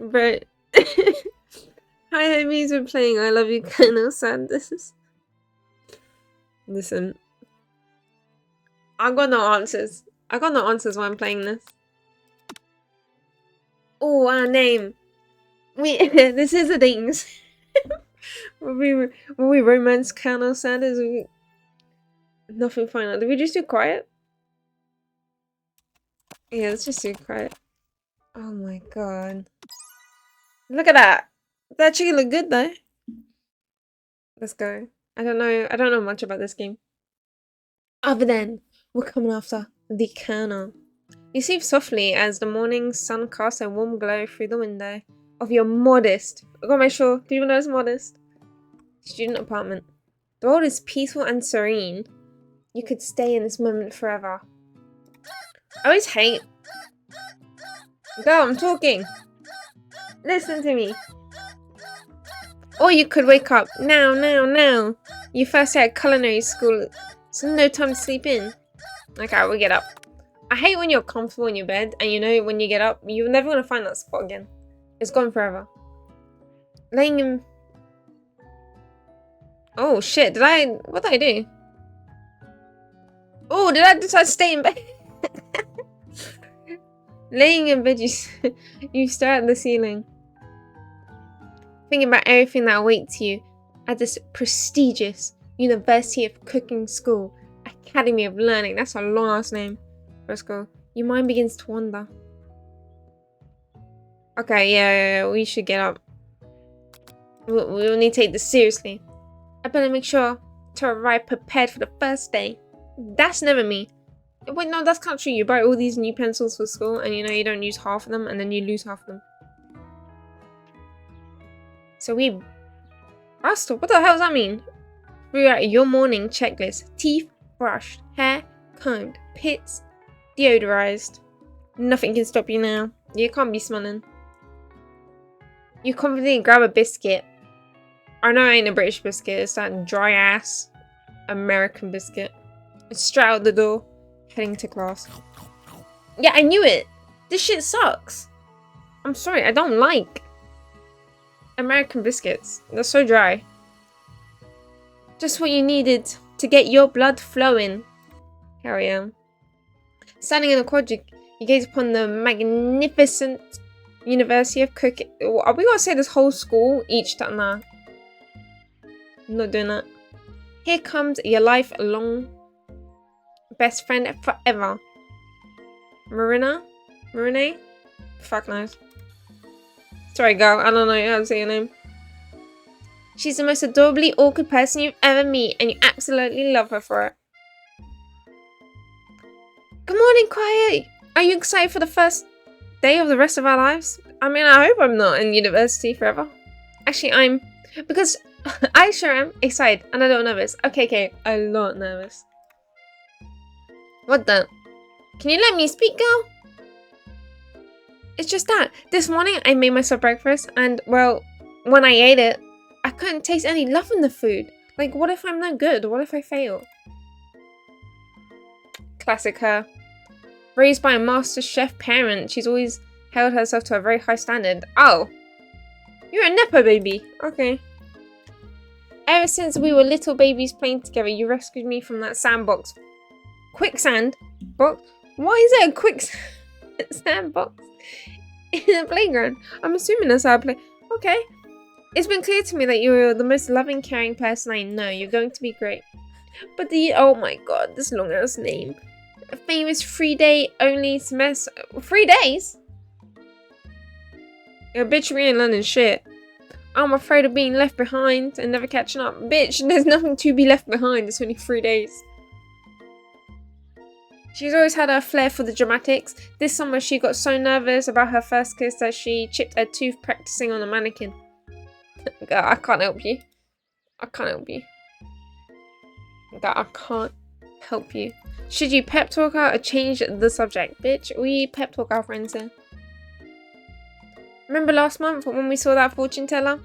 But hi, homies, we're playing I Love You, Colonel Sanders. Listen, I got no answers. I got no answers while I'm playing this. Oh, our name. This is a things. when we romance Colonel Sanders, nothing final. Did we just do quiet? Yeah, let's just do quiet. Oh my god. Look at that. That chicken look good though. Let's go. I don't know much about this game. Other than we're coming after the Colonel. You sleep softly as the morning sun casts a warm glow through the window of your modest, I gotta make sure, do you even know it's modest? Student apartment. The world is peaceful and serene. You could stay in this moment forever. I always hate... Girl, I'm talking! Listen to me. Or you could wake up now. You first day at culinary school, so no time to sleep in. Okay, we'll get up. I hate when you're comfortable in your bed and you know when you get up, you're never going to find that spot again. It's gone forever. Laying in... Oh shit, what did I do? Oh, did I decide to stay in bed? Laying in bed, you stare at the ceiling. Thinking about everything that awaits you at this prestigious University of Cooking School, Academy of Learning. That's a long ass name for a school. Your mind begins to wander. Okay, yeah, we should get up. We'll need to take this seriously. I better make sure to arrive prepared for the first day. That's never me. Wait, no, that's not true. You buy all these new pencils for school and you don't use half of them and then you lose half of them. So we... Basta, what the hell does that mean? Throughout your morning checklist. Teeth brushed, hair combed, pits deodorized. Nothing can stop you now. You can't be smelling. You confidently grab a biscuit. I know it ain't a British biscuit. It's that dry ass American biscuit. It's straight out the door. Heading to class. Yeah, I knew it. This shit sucks. I'm sorry, I don't like American biscuits. They're so dry. Just what you needed to get your blood flowing. Here I am. Standing in the quadric, you gaze upon the magnificent University of Cooking. Are we gonna say this whole school each time? Nah. I'm not doing that. Here comes your lifelong best friend forever. Marina? Fuck knows. Sorry, girl. I don't know how to say your name. She's the most adorably awkward person you've ever met, and you absolutely love her for it. Good morning, Quiet. Are you excited for the first day of the rest of our lives? I mean, I hope I'm not in university forever. Actually, I'm... Because I sure am excited and a little nervous. Okay, a lot nervous. What the? Can you let me speak, girl? It's just that. This morning I made myself breakfast and, well, when I ate it, I couldn't taste any love in the food. Like, what if I'm no good? What if I fail? Classic her. Raised by a master chef parent, she's always held herself to a very high standard. Oh. You're a Nepo baby. Okay. Ever since we were little babies playing together, you rescued me from that sandbox. Quicksand box? Why is there a quicksand box in the playground? I'm assuming that's how I play. Okay. It's been clear to me that you're the most loving, caring person I know. You're going to be great. But oh my god, this long ass name. A famous 3-day only semester. 3 days? Yeah, bitch, we ain't learning shit. I'm afraid of being left behind and never catching up. Bitch, there's nothing to be left behind. It's only 3 days. She's always had a flair for the dramatics. This summer she got so nervous about her first kiss that she chipped her tooth practicing on a mannequin. God, I can't help you. I can't help you. God, I can't help you. Should you pep talk her or change the subject? Bitch, we pep talk our friends here. Remember last month when we saw that fortune teller?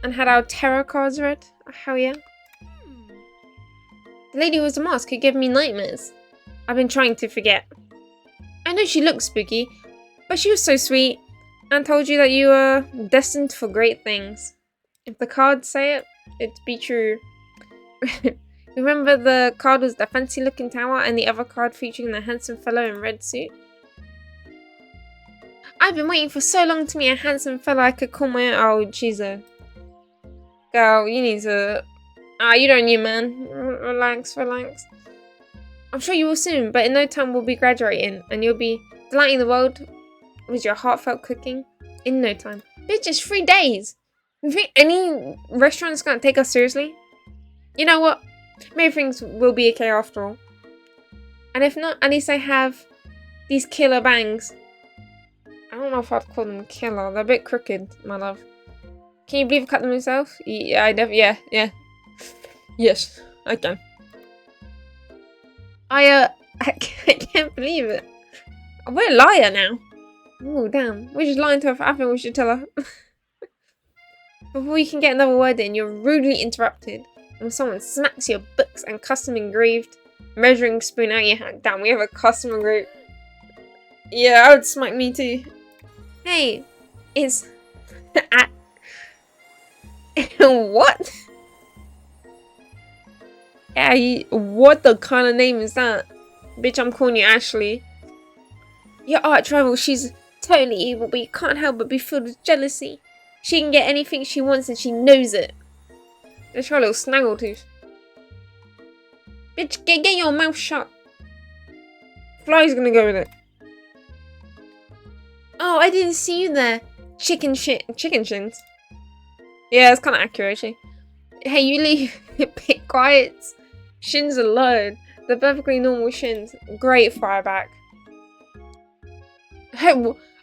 And had our tarot cards read? Oh, hell yeah. The lady with the mask who gave me nightmares. I've been trying to forget. I know she looked spooky, but she was so sweet. and told you that you were destined for great things. If the cards say it, it'd be true. Remember the card was the fancy looking tower and the other card featuring the handsome fellow in red suit? I've been waiting for so long to meet a handsome fellow I could call my own. Oh, Jesus. Girl, you need to... you don't need, man. Relax. I'm sure you will soon, but in no time we'll be graduating and you'll be delighting the world with your heartfelt cooking in no time. Bitch, just 3 days. You think any restaurant's gonna take us seriously? You know what? Maybe things will be okay after all. And if not, at least I have these killer bangs. I don't know if I'd call them killer. They're a bit crooked, my love. Can you believe I cut them myself? Yeah. Yes, I can. I can't believe it. We're a liar now. Oh, damn. We're just lying to her. I think we should tell her. Before you can get another word in, you're rudely interrupted. When someone smacks your books and custom engraved measuring spoon out your hand. Damn, we have a custom engraved. Yeah, I would smack me too. Hey, it's... What? Yeah, what the kind of name is that? Bitch, I'm calling you Ashley. Your arch rival, she's totally evil, but you can't help but be filled with jealousy. She can get anything she wants and she knows it. Let's try a little snaggletooth. Bitch, get your mouth shut. Fly's gonna go with it. Oh, I didn't see you there. Chicken shins. Yeah, it's kind of accurate, actually. Hey, you leave it quiet. Shins alone. They're perfectly normal shins. Great fireback. Hey,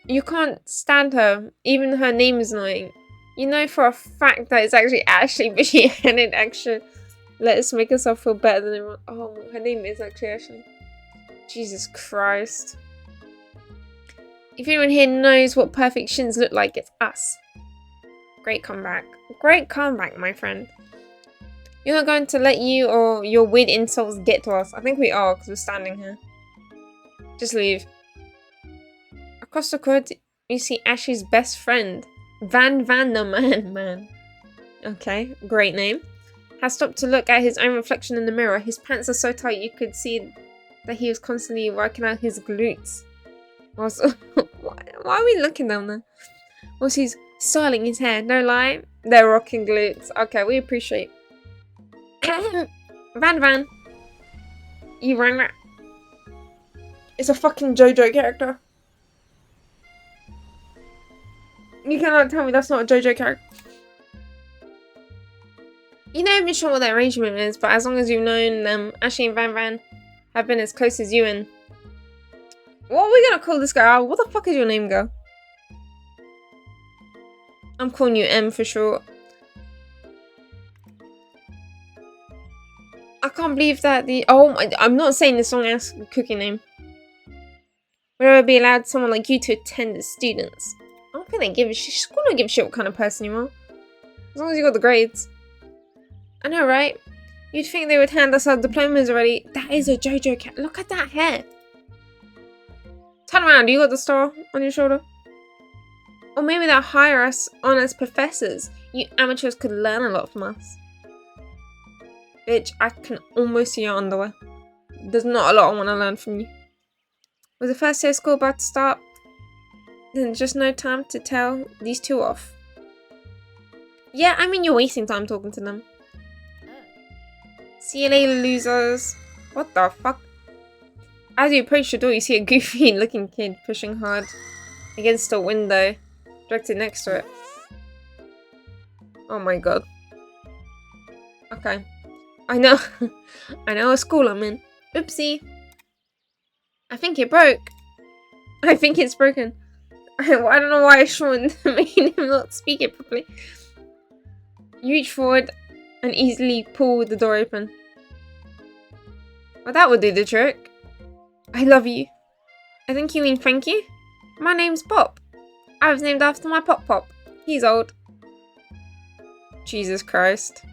you can't stand her. Even her name is annoying. You know for a fact that it's actually Ashley, but she added extra. Let's make herself feel better than everyone. Oh, her name is actually Ashley. Jesus Christ. If anyone here knows what perfect shins look like, it's us. Great comeback. Great comeback, my friend. You're not going to let you or your weird insults get to us. I think we are, because we're standing here. Just leave. Across the court, you see Ashley's best friend. Van the man. Okay, great name. Has stopped to look at his own reflection in the mirror. His pants are so tight you could see that he was constantly working out his glutes. Why are we looking down there? Whilst he's styling his hair. No lie, they're rocking glutes. Okay, we appreciate. Van. You rang that. It's a fucking JoJo character. You cannot tell me that's not a JoJo character. You know, I'm not sure what their arrangement is, but as long as you've known them, Ashley and Van have been as close as you and... What are we gonna call this girl? What the fuck is your name, girl? I'm calling you M for short. I can't believe that the... Oh, I'm not saying this long ass cookie name. Would I be allowed someone like you to attend as students? I don't think they give a shit. School don't give a shit what kind of person you are. As long as you got the grades. I know, right? You'd think they would hand us our diplomas already. That is a JoJo cat. Look at that hair. Turn around. You got the star on your shoulder? Or maybe they'll hire us on as professors. You amateurs could learn a lot from us. Bitch, I can almost see your underwear. There's not a lot I want to learn from you. Was the first day of school about to start? Then just no time to tell these two off. Yeah, I mean you're wasting time talking to them. See you later, losers. What the fuck? As you approach the door, you see a goofy looking kid pushing hard against a window directed next to it. Oh my god. Okay. I know. I know what school I'm in. Oopsie. I think it broke. I think it's broken. I don't know why Sean made him not speak it properly. You reach forward and easily pull the door open. Well, that would do the trick. I love you. I think you mean thank you? My name's Pop. I was named after my Pop. He's old. Jesus Christ.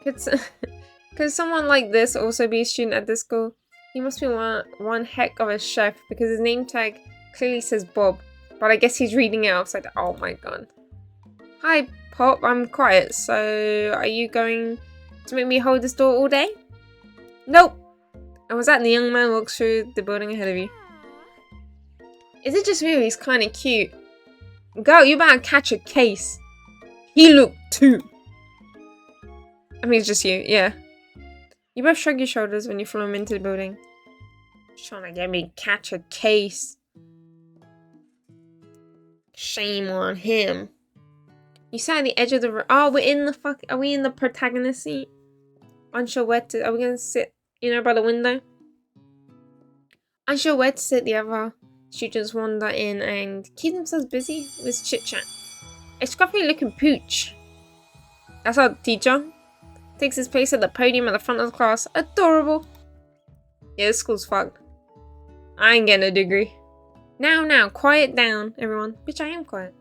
Could someone like this also be a student at this school? He must be one heck of a chef because his name tag clearly says Bob. But I guess he's reading it upside down. Oh my god. Hi, Pop. I'm quiet. So, are you going to make me hold this door all day? Nope. And was that the young man walks through the building ahead of you? Is it just me or he's kind of cute? Girl, you better catch a case. He looked too. I mean, it's just you. Yeah. You both shrug your shoulders when you follow him into the building. Trying to get me catch a case. Shame on him. You sat at the edge of the room. Oh, we're in the are we in the protagonist seat? Unsure where to. Are we gonna sit, by the window? Unsure where to sit, the other students wander in and keep themselves busy with chit chat. A scruffy looking pooch. That's our teacher. Takes his place at the podium at the front of the class. Adorable. Yeah, this school's fucked. I ain't getting a degree. Now, quiet down, everyone. Bitch, I am quiet.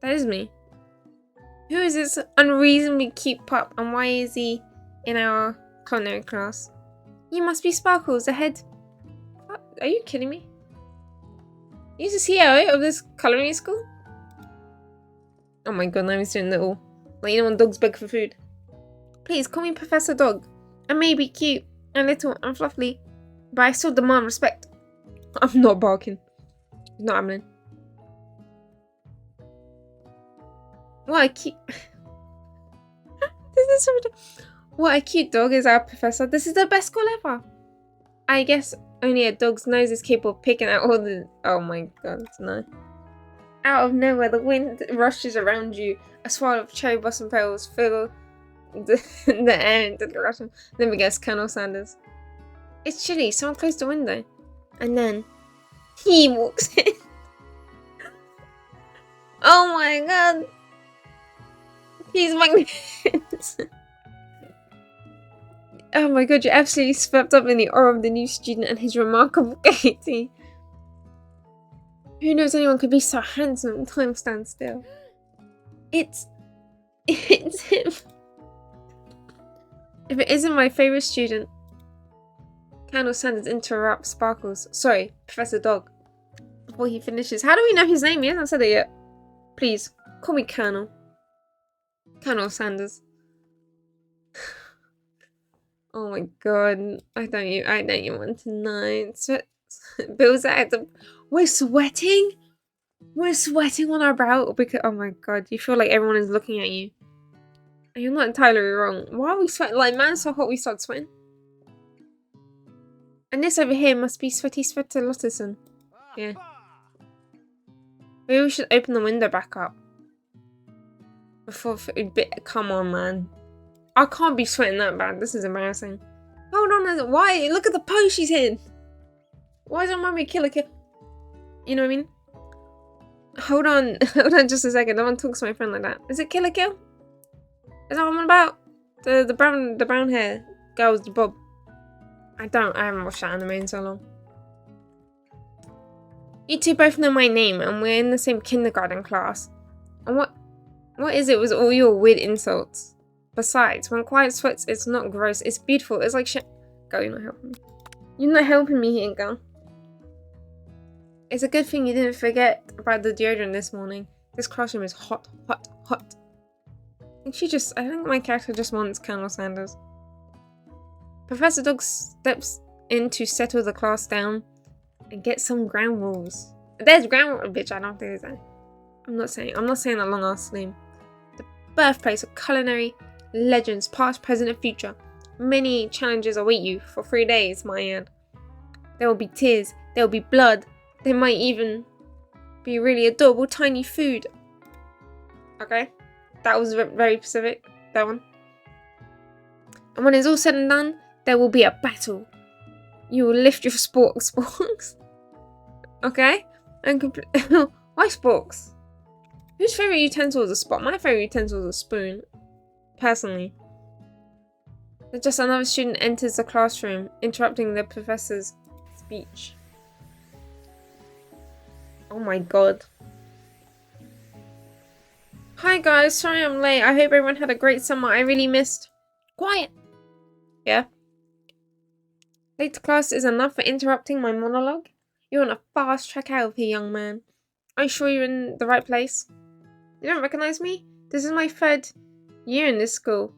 That is me. Who is this unreasonably cute pup, and why is he in our culinary class? You must be Sparkles, the head. What? Are you kidding me? He's the CEO of this culinary school? Oh my god, now he's doing little. Like, when dogs beg for food. Please, call me Professor Dog. I may be cute, and little, and fluffy, but I still demand respect. I'm not barking. It's not happening. What a cute... What a cute dog is our professor. This is the best school ever. I guess only a dog's nose is capable of picking out all the... Oh my god, no. Out of nowhere, the wind rushes around you. A swirl of cherry blossom petals fill the air into the classroom. Then we guess Colonel Sanders. It's chilly. Someone closed the window. And then he walks in. Oh my god. He's magnificent. Oh my god, you're absolutely swept up in the aura of the new student and his remarkable gaiety. Who knows anyone could be so handsome? Time stands still. It's him. If it isn't my favourite student. Colonel Sanders interrupts Sparkles. Sorry, Professor Dog. Before he finishes. How do we know his name? He hasn't said it yet. Please, call me Colonel. Colonel Sanders. Oh my god. I don't even want to know. Bill's at the... We're sweating? We're sweating on our brow because... Oh my god. You feel like everyone is looking at you. And you're not entirely wrong. Why are we sweating? Like, man, so hot we start sweating. And this over here must be Sweaty Sweater Lotterson. Yeah. Maybe we should open the window back up. Before... Come on, man. I can't be sweating that bad. This is embarrassing. Hold on. Why? Look at the pose she's in. Why does it remind me of Killer Kill? You know what I mean? Hold on. Hold on just a second. No one talks to my friend like that. Is it Killer Kill? Is that what I'm about? The brown hair girl with the bob. I haven't watched that anime in so long. You two both know my name and we're in the same kindergarten class. And what is it with all your weird insults? Besides, when Quiet sweats, it's not gross. It's beautiful. It's like shit. Girl, you're not helping me. You're not helping me here, girl. It's a good thing you didn't forget about the deodorant this morning. This classroom is hot, hot, hot. I think my character just wants Colonel Sanders. Professor Dog steps in to settle the class down and get some ground rules. There's ground rules, bitch. I don't think there's any. I'm not saying that long ass name. The birthplace of culinary legends, past, present, and future. Many challenges await you for 3 days, my end. There will be tears. There will be blood. There might even be really adorable tiny food. Okay, that was very specific. That one. And when it's all said and done, there will be a battle. You will lift your sporks. Okay? And why sporks? Whose favourite utensil is a spot? My favourite utensil is a spoon. Personally. But just another student enters the classroom, interrupting the professor's speech. Oh my god. Hi guys, sorry I'm late. I hope everyone had a great summer. I really missed... Quiet! Yeah? Late to class is enough for interrupting my monologue. You're on a fast track out of here, young man. Are you sure you're in the right place? You don't recognize me? This is my 3rd year in this school.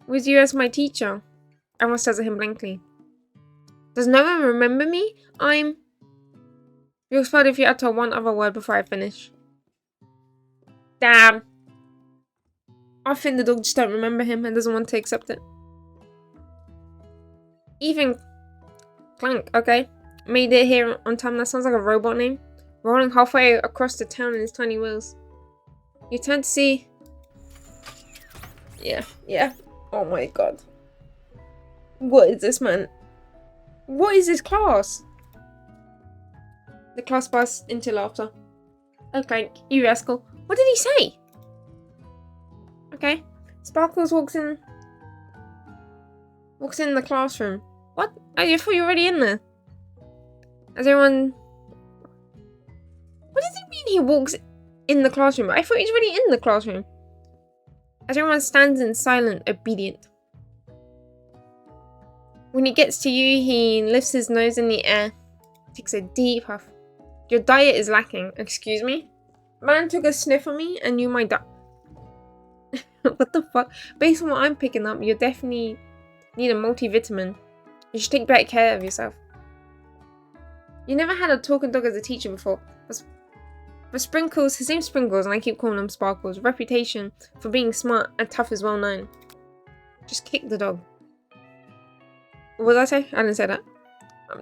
With you as my teacher. Everyone stares at him blankly. Does no one remember me? You'll explode if you utter one other word before I finish. Damn. I think the dog just don't remember him and doesn't want to accept it. Even Clank, okay. Made it here on time. That sounds like a robot name. Rolling halfway across the town in his tiny wheels. You turn to see... Yeah. Oh my god. What is this, man? What is this class? The class bursts into laughter. Oh, Clank, you rascal. What did he say? Okay. Sparkles walks in the classroom. What? Oh, I thought you were already in there. As everyone... What does it mean he walks in the classroom? I thought he's already in the classroom. As everyone stands in silent, obedient. When he gets to you, he lifts his nose in the air. Takes a deep puff. Your diet is lacking. Excuse me? Man took a sniff of me and knew my diet. What the fuck? Based on what I'm picking up, you definitely need a multivitamin. You should take better care of yourself. You never had a talking dog as a teacher before. But Sprinkles, his name's Sprinkles and I keep calling him Sparkles. Reputation for being smart and tough is well known. Just kick the dog. What did I say? I didn't say that. I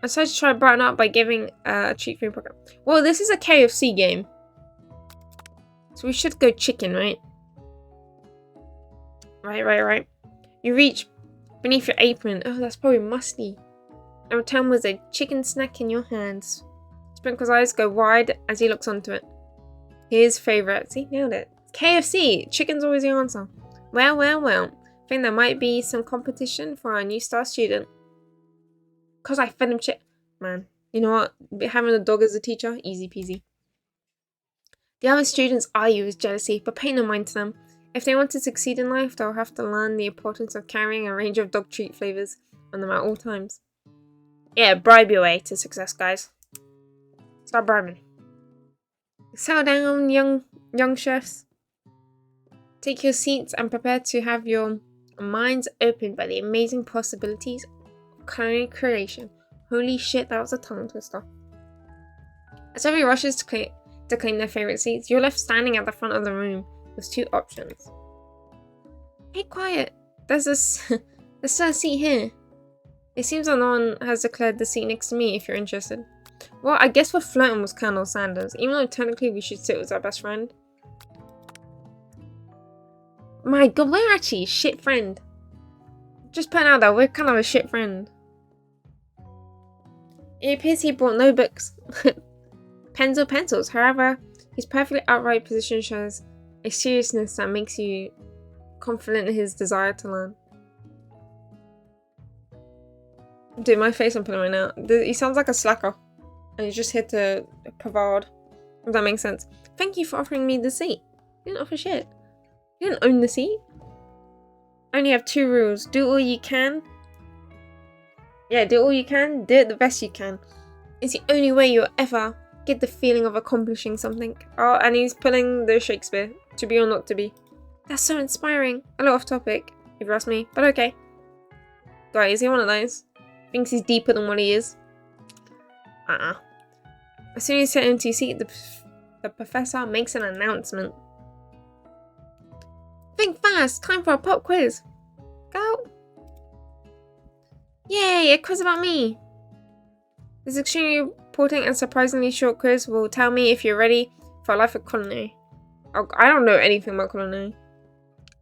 decided to try to brighten up by giving a treat for your program. Well, this is a KFC game. So we should go chicken, right? Right. You reach beneath your apron. Oh, that's probably musty. And return with a chicken snack in your hands. Sprinkle's eyes go wide as he looks onto it. His favourite. See, nailed it. KFC. Chicken's always the answer. Well. Think there might be some competition for our new star student. Cause I fed him Man, you know what? Having a dog as a teacher, easy peasy. The other students eye you with jealousy, but pay no mind to them. If they want to succeed in life, they'll have to learn the importance of carrying a range of dog treat flavours on them at all times. Yeah, bribe your way to success, guys. Start bribing. Settle down, young chefs. Take your seats and prepare to have your minds opened by the amazing possibilities of culinary creation. Holy shit, that was a tongue twister. As everyone rushes to claim their favourite seats, you're left standing at the front of the room with 2 options. Hey, quiet. There's a seat here. It seems that no one has declared the seat next to me if you're interested. Well, I guess we're flirting with Colonel Sanders, even though technically we should sit with our best friend. My god, we're actually a shit friend. Just putting out that we're kind of a shit friend. It appears he brought no books, pens or pencils. However, his perfectly upright position shows a seriousness that makes you confident in his desire to learn. Dude, my face I'm putting right now. He sounds like a slacker. And he's just here to provide. If that makes sense. Thank you for offering me the seat. You didn't offer shit. You didn't own the seat. I only have 2 rules. Do all you can. Yeah, do all you can. Do it the best you can. It's the only way you'll ever get the feeling of accomplishing something. Oh, and he's pulling the Shakespeare. To be or not to be. That's so inspiring. A lot off topic, if you ask me. But okay. Guy, is he one of those? Thinks he's deeper than what he is. As soon as you sit into your seat, the professor makes an announcement. Think fast! Time for a pop quiz! Go! Yay! A quiz about me! This extremely important and surprisingly short quiz will tell me if you're ready for a life of culinary. I don't know anything about culinary.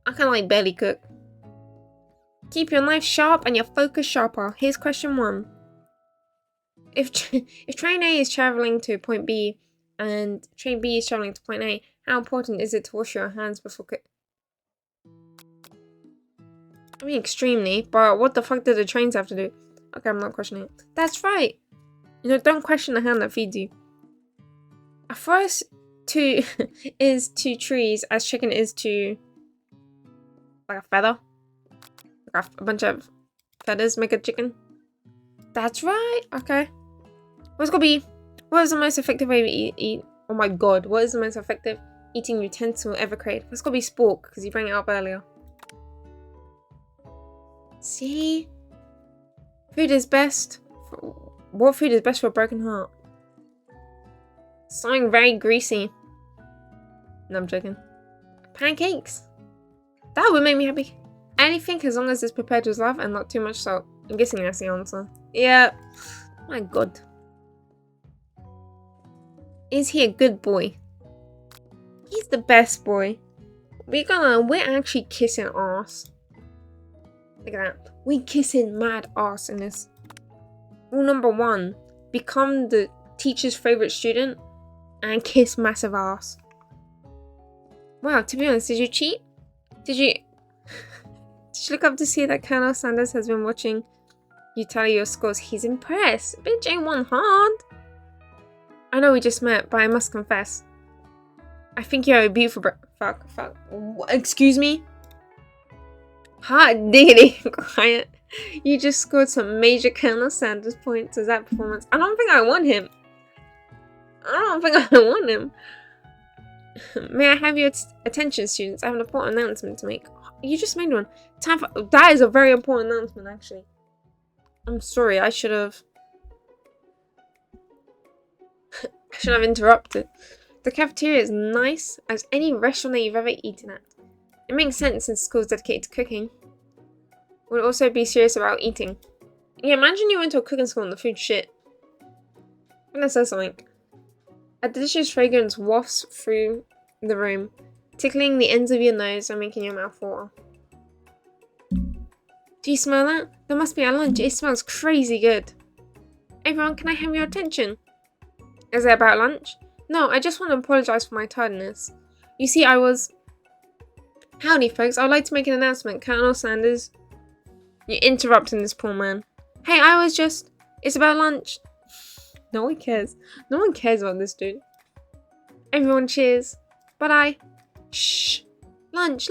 I can like barely cook. Keep your knife sharp and your focus sharper. Here's question 1. If train A is travelling to point B and train B is travelling to point A, how important is it to wash your hands before cooking? I mean, extremely, but what the fuck did the trains have to do? Okay, I'm not questioning it. That's right. You know, don't question the hand that feeds you. A forest is 2 trees as chicken is to like a feather. Like a bunch of feathers make a chicken. That's right. Okay. What's gonna be? What is the most effective way to eat? Oh my god! What is the most effective eating utensil ever created? It's gotta be spork because you bring it up earlier. See, food is best. What food is best for a broken heart? Something very greasy. No, I'm joking. Pancakes. That would make me happy. Anything as long as it's prepared with love and not too much salt. I'm guessing that's the answer. Yeah. My god. Is he a good boy? He's the best boy. We're actually kissing ass. Look at that. We kissing mad ass in this. Rule number 1. Become the teacher's favourite student and kiss massive ass. Wow, to be honest, did you cheat? Did you look up to see that Colonel Sanders has been watching you tally your scores? He's impressed. Bitch ain't one hard. I know we just met, but I must confess. I think you're a beautiful fuck. Excuse me? Hot diggity. Quiet. You just scored some major Colonel Sanders points as that performance. I don't think I want him. May I have your attention, students? I have an important announcement to make. You just made one. That is a very important announcement, actually. I'm sorry, I should have interrupted. The cafeteria is nice as any restaurant that you've ever eaten at. It makes sense since school's dedicated to cooking. We'll also be serious about eating. Yeah, imagine you went to a cooking school and the food shit. I'm gonna say something. A delicious fragrance wafts through the room, tickling the ends of your nose and making your mouth water. Do you smell that? That must be our lunch. It smells crazy good. Everyone, can I have your attention? Is it about lunch? No, I just want to apologise for my tardiness. You see, Howdy, folks. I would like to make an announcement. Colonel Sanders. You're interrupting this poor man. Hey, it's about lunch. No one cares. No one cares about this dude. Everyone cheers. But Shh. Lunch.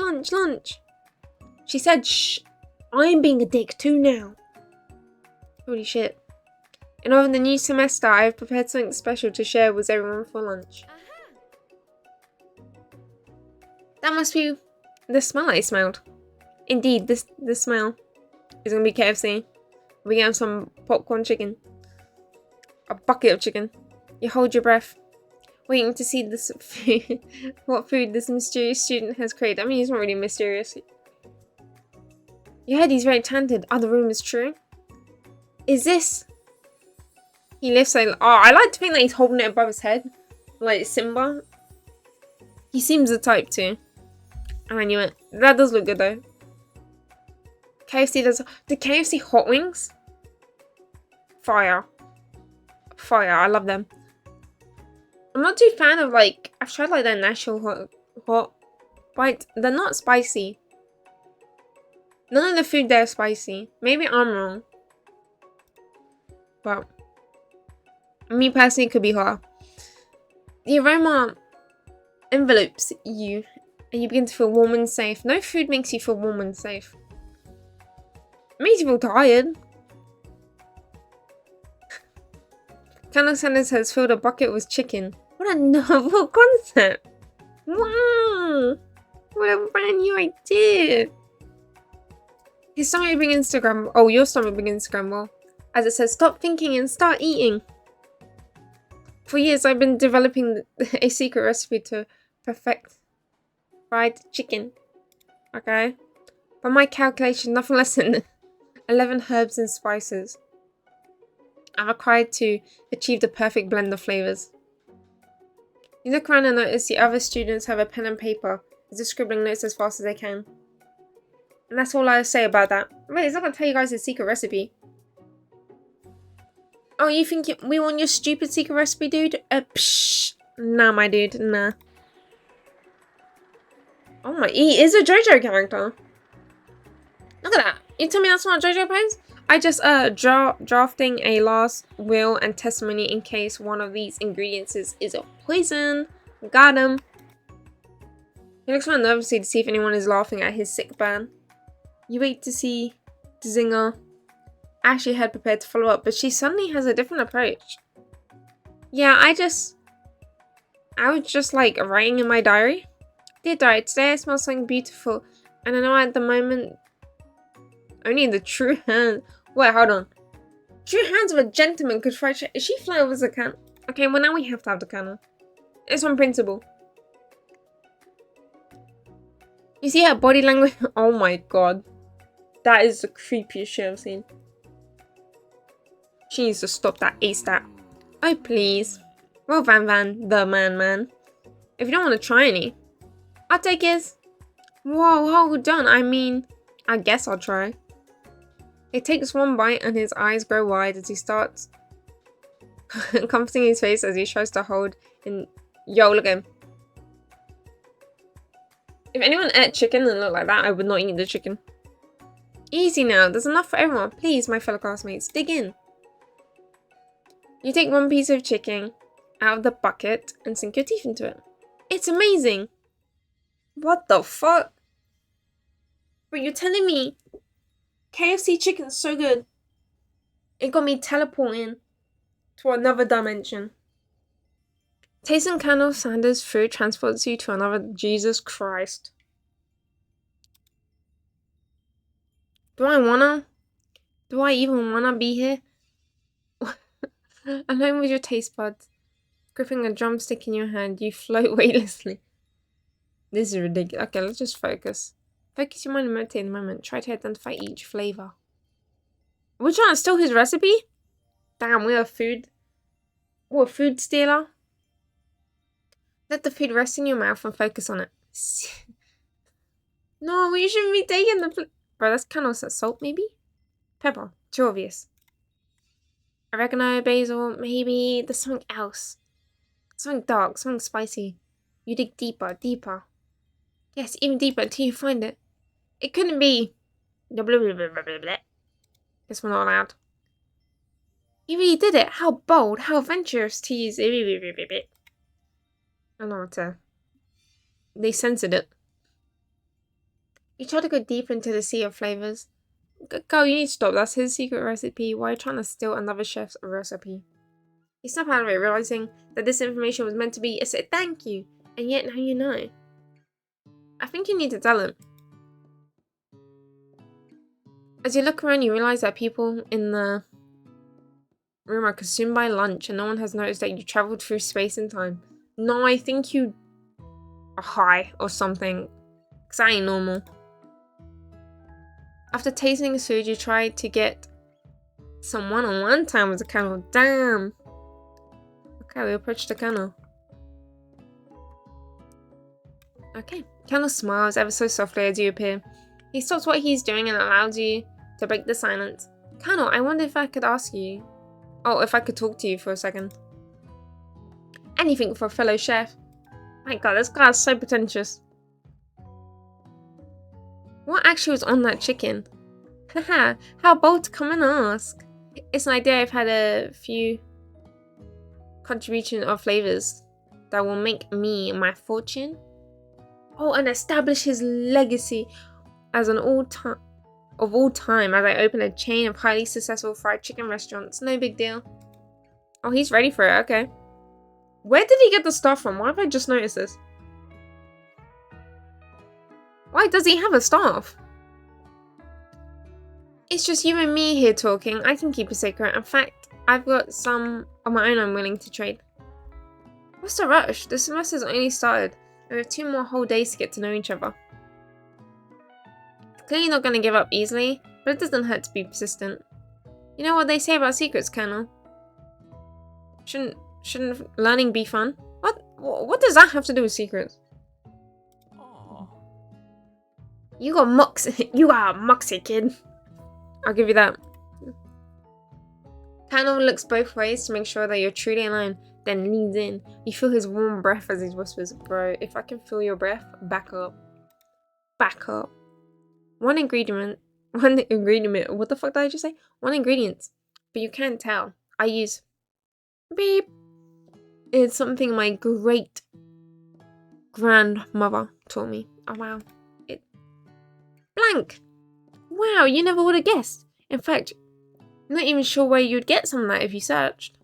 She said shh. I'm being a dick too now. Holy shit. In honor of the new semester, I have prepared something special to share with everyone for lunch. That must be the smell I smelled. Indeed, this smell is going to be KFC. We have some popcorn chicken. A bucket of chicken. You hold your breath, waiting to see this food, what food this mysterious student has created. I mean, he's not really mysterious. You heard he's very talented. Are the rumors true? Is this? He lifts like, I like to think that he's holding it above his head, like Simba. He seems the type to. And I knew it. That does look good though. KFC does. The KFC hot wings? Fire. I love them. I'm not too fan of I've tried their Nashville hot bites. They're not spicy. None of the food there is spicy. Maybe I'm wrong. But me personally, it could be hot. The aroma envelopes you and you begin to feel warm and safe. No food makes you feel warm and safe. It makes you feel tired. Colonel Sanders has filled a bucket with chicken. What a novel concept! Wow! What a brand new idea! His stomach begins to grumble. Oh, your stomach begins to grumble. As it says, stop thinking and start eating. For years, I've been developing a secret recipe to perfect fried chicken. Okay? By my calculation, nothing less than 11 herbs and spices are required to achieve the perfect blend of flavours. You look around and notice the other students have a pen and paper, just scribbling notes as fast as they can. And that's all I'll say about that. Wait, it's not going to tell you guys the secret recipe. Oh, you think we want your stupid secret recipe, dude? Psh. Nah, my dude, nah. Oh my, he is a JoJo character. Look at that. You tell me that's not JoJo pose? I just drafting a last will and testimony in case one of these ingredients is a poison. Got him. He looks around nervously to see if anyone is laughing at his sick burn. You wait to see the zinger. Ashley had prepared to follow up, but she suddenly has a different approach. Yeah, I was just like writing in my diary. Dear diary, today I smell something beautiful. And I know at the moment, only the true hand. Wait, hold on. True hands of a gentleman could fry. Is she flying over the can? Okay, well now we have to have the candle. It's on principle. You see her body language? Oh my god. That is the creepiest shit I've seen. She needs to stop that ASAP. Oh, please. Well, Van, the man. If you don't want to try any, I'll take his. Whoa, hold on. I mean, I guess I'll try. He takes one bite and his eyes grow wide as he starts comforting his face as he tries to hold in. Yo, look at him. If anyone ate chicken and looked like that, I would not eat the chicken. Easy now, there's enough for everyone. Please, my fellow classmates, dig in. You take one piece of chicken out of the bucket and sink your teeth into it. It's amazing. What the fuck? But you're telling me KFC chicken's so good. It got me teleporting to another dimension. Tasting Colonel Sanders' food transports you to another. Jesus Christ. Do I even wanna be here? Alone with your taste buds, gripping a drumstick in your hand, you float weightlessly. This is ridiculous. Okay, let's just focus. Focus your mind and meditate in the moment. Try to identify each flavor. We're trying to steal his recipe? Damn, we're a food stealer. Let the food rest in your mouth and focus on it. No, we shouldn't be taking the bro, that's kind of salt, maybe? Pepper. Too obvious. Oregano, basil, maybe. There's something else. Something dark, something spicy. You dig deeper. Yes, even deeper until you find it. It couldn't be. Guess we're not allowed. You really did it. How bold, how adventurous to use. I don't know what to. They censored it. You try to go deep into the sea of flavors. Go, you need to stop. That's his secret recipe. Why are you trying to steal another chef's recipe? You snap out of it, realizing that this information was meant to be a thank you, and yet now you know. I think you need to tell him. As you look around, you realize that people in the room are consumed by lunch, and no one has noticed that you traveled through space and time. No, I think you are high or something, because that ain't normal. After tasting his food, you try to get some one-on-one time with the Colonel. Damn. Okay, we approach the Colonel. Okay. Colonel smiles ever so softly as you appear. He stops what he's doing and allows you to break the silence. Colonel, I wonder if I could ask you... Oh, if I could talk to you for a second. Anything for a fellow chef. My god, this guy's so pretentious. What actually was on that chicken? Haha, how bold to come and ask. It's an idea. I've had a few contribution of flavors that will make me my fortune. Oh, and establish his legacy as an all time as I open a chain of highly successful fried chicken restaurants. No big deal. Oh, he's ready for it. Okay. Where did he get the stuff from? Why have I just noticed this? Why does he have a staff? It's just you and me here talking. I can keep a secret. In fact, I've got some of my own I'm willing to trade. What's the rush? The semester's only started, and we have 2 more whole days to get to know each other. Clearly not going to give up easily, but it doesn't hurt to be persistent. You know what they say about secrets, Colonel? Shouldn't learning be fun? What does that have to do with secrets? You got moxie. You got a moxie, kid. I'll give you that. Colonel looks both ways to make sure that you're truly alone, then leans in. You feel his warm breath as he whispers, bro, if I can feel your breath, back up. Back up. One ingredient. What the fuck did I just say? 1 ingredient. But you can't tell. I use beep. It's something my great grandmother taught me. Oh wow. Blank. Wow, you never would have guessed. In fact, I'm not even sure where you'd get some of that if you searched.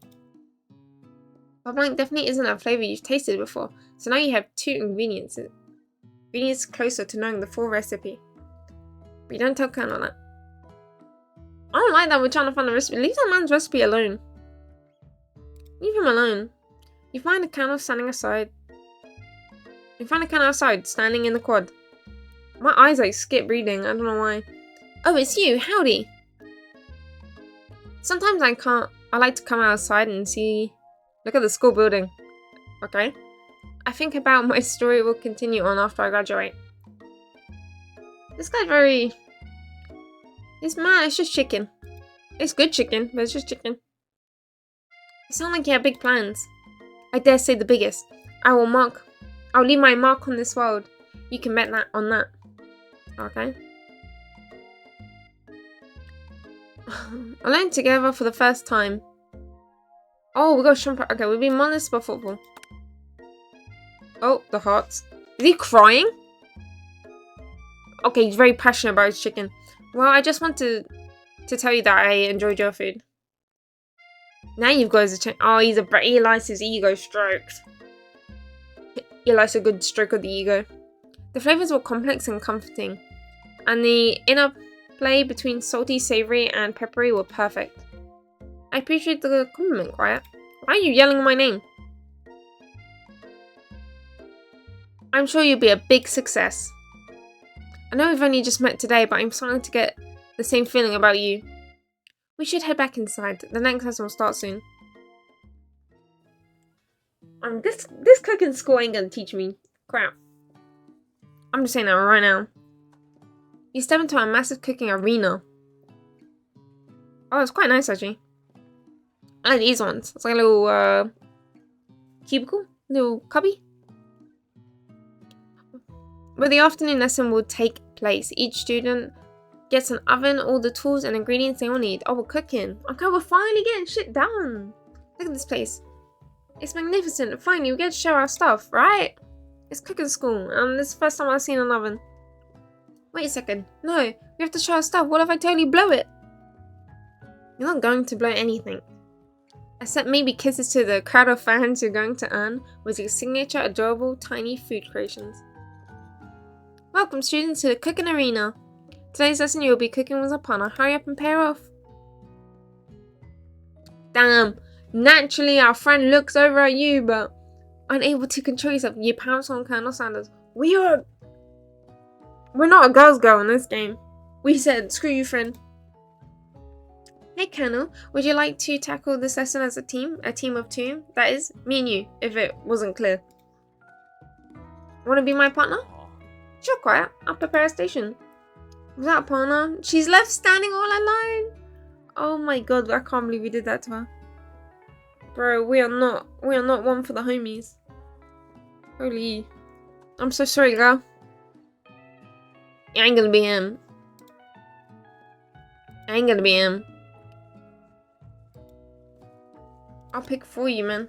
Blanc definitely isn't a flavour you've tasted before, so now you have 2 ingredients. Ingredients closer to knowing the full recipe. But you don't tell Colonel that. I don't like that we're trying to find a recipe. Leave that man's recipe alone. Leave him alone. You find the Colonel standing aside. You find the Colonel outside, standing in the quad. My eyes like skip reading, I don't know why. Oh, it's you, howdy. Sometimes I like to come outside and look at the school building. Okay? I think about my story will continue on after I graduate. This guy's very... This man, it's just chicken. It's good chicken, but it's just chicken. You sound like you have big plans. I dare say the biggest. I'll leave my mark on this world. You can bet on that. Okay? Alone together for the first time. Oh, we got Shumper. Okay, we've been modest about football. Oh, the hearts. Is he crying? Okay, he's very passionate about his chicken. Well, I just want to tell you that I enjoyed your food. Now you've got his attention. Oh, he likes his ego stroked. He likes a good stroke of the ego. The flavours were complex and comforting, and the interplay between salty, savoury, and peppery were perfect. I appreciate the compliment, Quiet. Why are you yelling my name? I'm sure you'll be a big success. I know we've only just met today, but I'm starting to get the same feeling about you. We should head back inside. The next lesson will start soon. This cooking school ain't gonna teach me crap. I'm just saying that right now. You step into a massive cooking arena. Oh, it's quite nice actually. I like these ones. It's like a little cubicle, little cubby. Where the afternoon lesson will take place. Each student gets an oven, all the tools and ingredients they all need. Oh, we're cooking. Okay, we're finally getting shit done. Look at this place. It's magnificent. Finally, we get to show our stuff, right? It's cooking school, and this is the first time I've seen an oven. Wait a second. No, we have to show our stuff. What if I totally blow it? You're not going to blow anything. Except maybe kisses to the crowd of fans you're going to earn with your signature, adorable, tiny food creations. Welcome, students, to the cooking arena. Today's lesson you'll be cooking with a partner. Hurry up and pair off. Damn. Naturally, our friend looks over at you, but unable to control yourself, you pounce on Colonel Sanders. We're not a girl's girl in this game. We said, screw you, friend. Hey, Colonel, would you like to tackle this lesson as a team? A team of 2? That is, me and you, if it wasn't clear. Want to be my partner? Sure, Quiet. I'll prepare a station. Without a partner, she's left standing all alone. Oh my god, I can't believe we did that to her. Bro, we are not one for the homies. Holy. I'm so sorry, girl. It ain't gonna be him. It ain't gonna be him. I'll pick for you, man.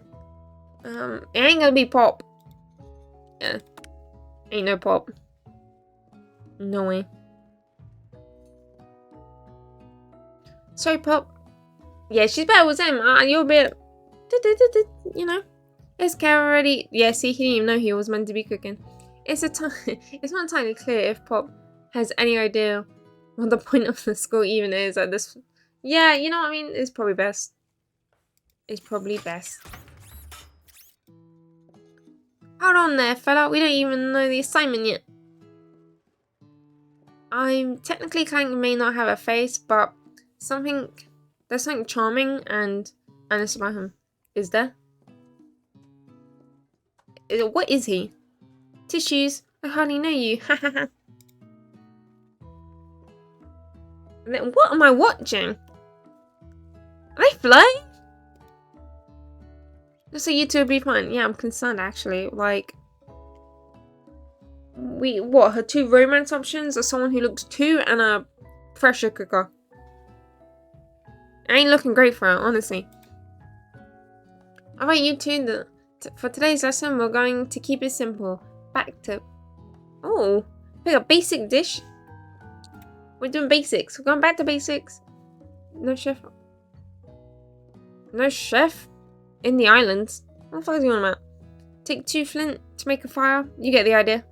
It ain't gonna be Pop. Yeah. Ain't no Pop. No way. Sorry, Pop. Yeah, she's better with him. You're a bit... You know. Is Kara already... Yeah, see, he didn't even know he was meant to be cooking. It's not entirely clear if Pop has any idea what the point of the school even is at this... Yeah, you know what I mean? It's probably best. It's probably best. Hold on there, fella. We don't even know the assignment yet. I'm technically kind of may not have a face, but there's something charming and honest about him. Is there? What is he? Tissues. I hardly know you. What am I watching? Are they flying? So you two will be fine. Yeah, I'm concerned actually. Like, her 2 romance options are someone who looks 2 and a pressure cooker. It ain't looking great for her, honestly. Alright, you two, for today's lesson, we're going to keep it simple. Back to... Oh, pick a basic dish. We're doing basics. We're going back to basics. No chef. No chef? In the islands. What the fuck is he on about? Take 2 flint to make a fire? You get the idea.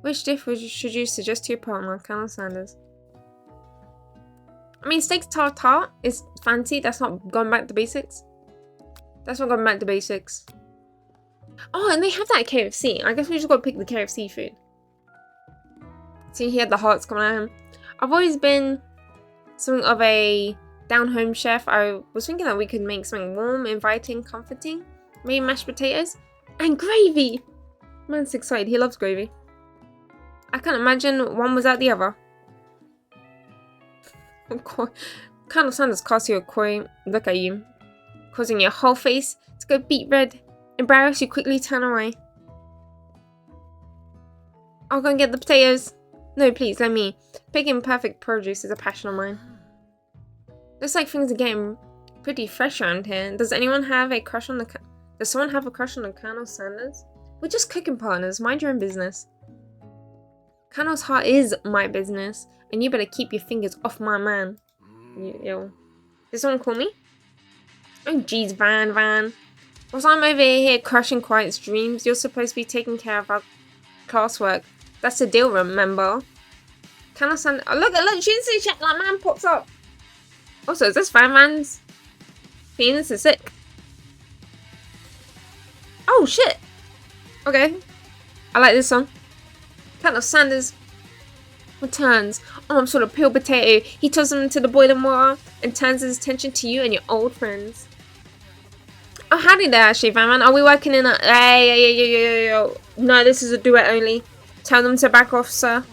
Which dish should you suggest to your partner, Colonel Sanders? I mean, steak tartare is fancy. That's not going back to basics. That's not going back to basics. Oh, and they have that at KFC. I guess we just got to pick the KFC food. See, he had the hearts coming at him. I've always been something of a down-home chef. I was thinking that we could make something warm, inviting, comforting. Maybe mashed potatoes. And gravy! Man's excited. He loves gravy. I can't imagine one without the other. Colonel Sanders casts you a coy look at you, causing your whole face to go beet red. Embarrassed, you quickly turn away. I'll go and get the potatoes. No, please, let me. Picking perfect produce is a passion of mine. Looks like things are getting pretty fresh around here. Does anyone have a crush on the... Does someone have a crush on the Colonel Sanders? We're just cooking partners. Mind your own business. Colonel's heart is my business, and you better keep your fingers off my man. Yo. Did someone call me? Oh, jeez, Van. Whilst I'm over here crushing Quiet's dreams, you're supposed to be taking care of our classwork. That's the deal, remember? Colonel Sanders... Oh, look, she didn't see chat. That man pops up. Also, is this Van's penis is sick? Oh, shit. Okay. I like this song. Colonel Sanders returns. Arms full of peeled potato. He tosses them into the boiling water and turns his attention to you and your old friends. Oh, howdy there, Ashley Van. Are we working in a... Hey. No, this is a duet only. Tell them to back off, sir.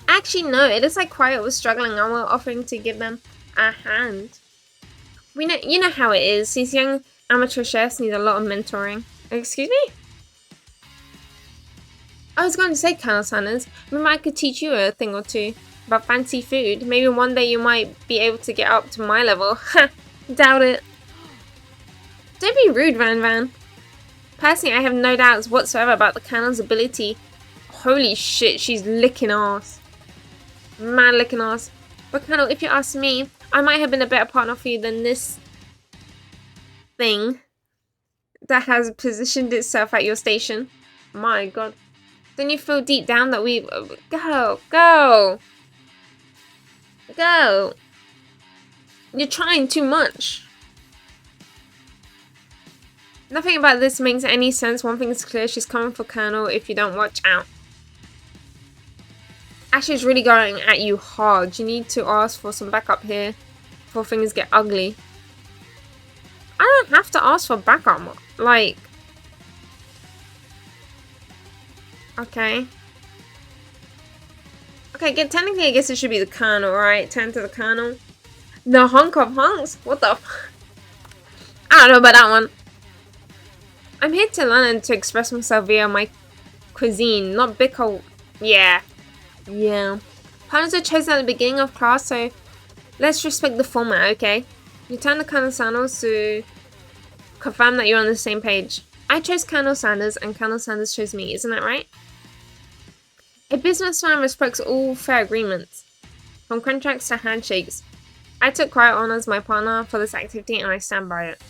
Actually, no. It is like Quiet was struggling and we're offering to give them a hand. You know how it is. These young amateur chefs need a lot of mentoring. Excuse me? I was going to say, Colonel Sanders, maybe I could teach you a thing or two about fancy food. Maybe one day you might be able to get up to my level. Ha! Doubt it. Don't be rude, Van. Personally, I have no doubts whatsoever about the Colonel's ability. Holy shit, she's licking ass. Mad licking ass. But Colonel, if you ask me, I might have been a better partner for you than this thing that has positioned itself at your station. My god. Don't you feel deep down that we... Go! You're trying too much. Nothing about this makes any sense. One thing is clear, she's coming for Colonel if you don't watch out. Ashley's really going at you hard. You need to ask for some backup here before things get ugly. I don't have to ask for backup. Like... Okay, technically I guess it should be the Colonel, right? Turn to the Colonel. The hunk of hunks? What the f... I don't know about that one. I'm here to London to express myself via my cuisine, not bicker. Yeah. Partners are chosen at the beginning of class, so let's respect the format, okay? You turn to Colonel Sanders to confirm that you're on the same page. I chose Colonel Sanders and Colonel Sanders chose me, isn't that right? A businessman respects all fair agreements, from contracts to handshakes. I took Quiet on as my partner for this activity and I stand by it.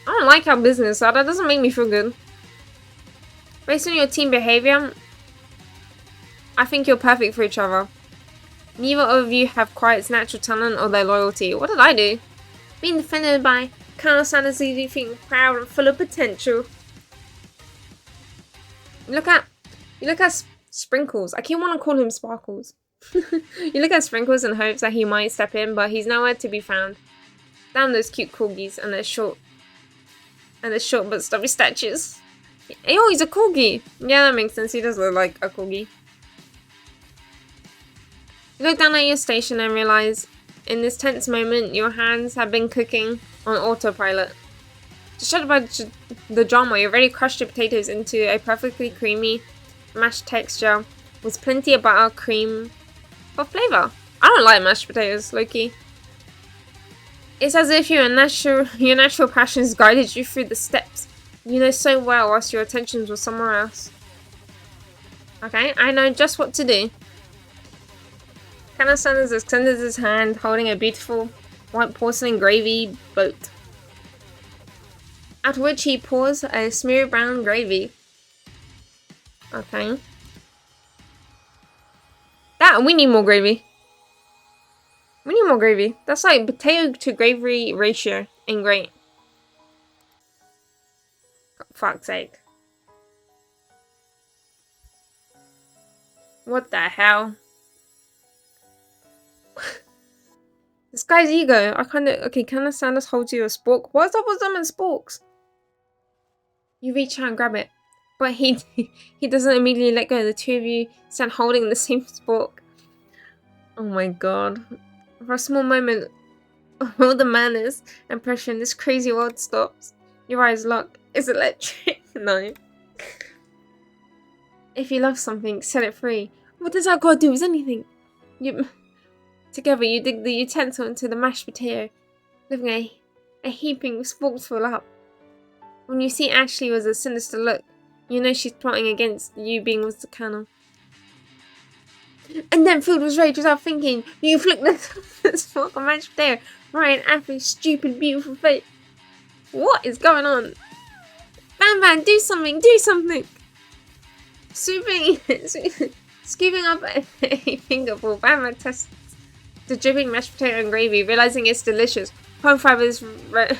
I don't like our business, so that doesn't make me feel good. Based on your team behavior, I think you're perfect for each other. Neither of you have Quiet's natural talent or their loyalty. What did I do? Being defended by Colonel Sanders leaves you feeling proud and full of potential. You look at Sprinkles. I keep wanting to call him Sparkles. You look at Sprinkles in hopes that he might step in, but he's nowhere to be found. Damn those cute corgis and their short but stubby statues. Oh, he's a corgi. Yeah, that makes sense. He does look like a corgi. You look down at your station and realize, in this tense moment, your hands have been cooking on autopilot. To shut about the drama, you've already crushed your potatoes into a perfectly creamy mashed texture with plenty of butter, cream for flavour. I don't like mashed potatoes, Loki. It's as if your natural passions guided you through the steps you know so well whilst your attentions were somewhere else. Okay, I know just what to do. Colonel Sanders extended his hand, holding a beautiful white porcelain gravy boat. After which he pours a smooth brown gravy. Okay. We need more gravy. We need more gravy. That's like potato to gravy ratio. Ain't great. For fuck's sake. What the hell? This guy's ego. Okay, can I stand us hold you a spork? What's up with them and sporks? You reach out and grab it. But he doesn't immediately let go. The two of you stand holding the same spork. Oh my god. For a small moment, all the manners and pressure in this crazy world stops. Your eyes lock. It's electric. No. If you love something, set it free. What does that got to do with anything? Together, you dig the utensil into the mashed potato, leaving a heaping spoonful up. When you see Ashley with a sinister look, you know she's plotting against you being with the colonel. And then, filled with rage without thinking, you flick this fork of mashed potato right in Ashley's stupid, beautiful face. What is going on? Van Van, do something! Do something! Scooping up a fingerful, Van Van tests the dripping mashed potato and gravy, realizing it's delicious. Horrified by this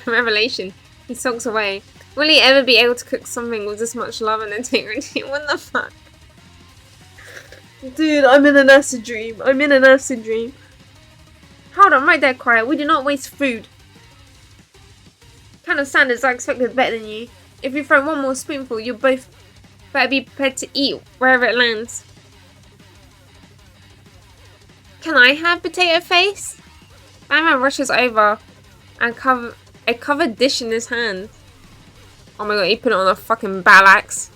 revelation, he sulks away. Will he ever be able to cook something with this much love and integrity? What the fuck? Dude, I'm in an acid dream. I'm in an acid dream. Hold on, right there, quiet. We do not waste food. Kind of standards I expected better than you. If you throw one more spoonful, you'll both better be prepared to eat wherever it lands. Can I have potato face? Batman rushes over and a covered dish in his hand. Oh my god, he put it on a fucking ballax.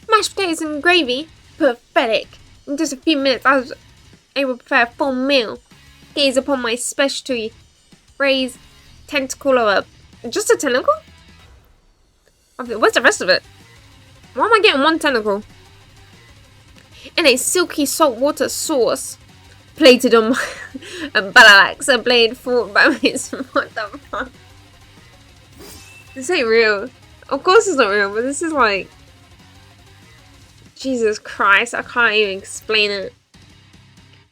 Mashed potatoes and gravy? Pathetic. In just a few minutes, I was able to prepare a full meal. Gaze upon my specialty. Raise tentacle of a... Just a tentacle? Where's the rest of it? Why am I getting one tentacle? In a silky saltwater sauce. Plated on my ballax, a blade fought by my... What the fuck? This ain't real. Of course it's not real, but this is like... Jesus Christ, I can't even explain it.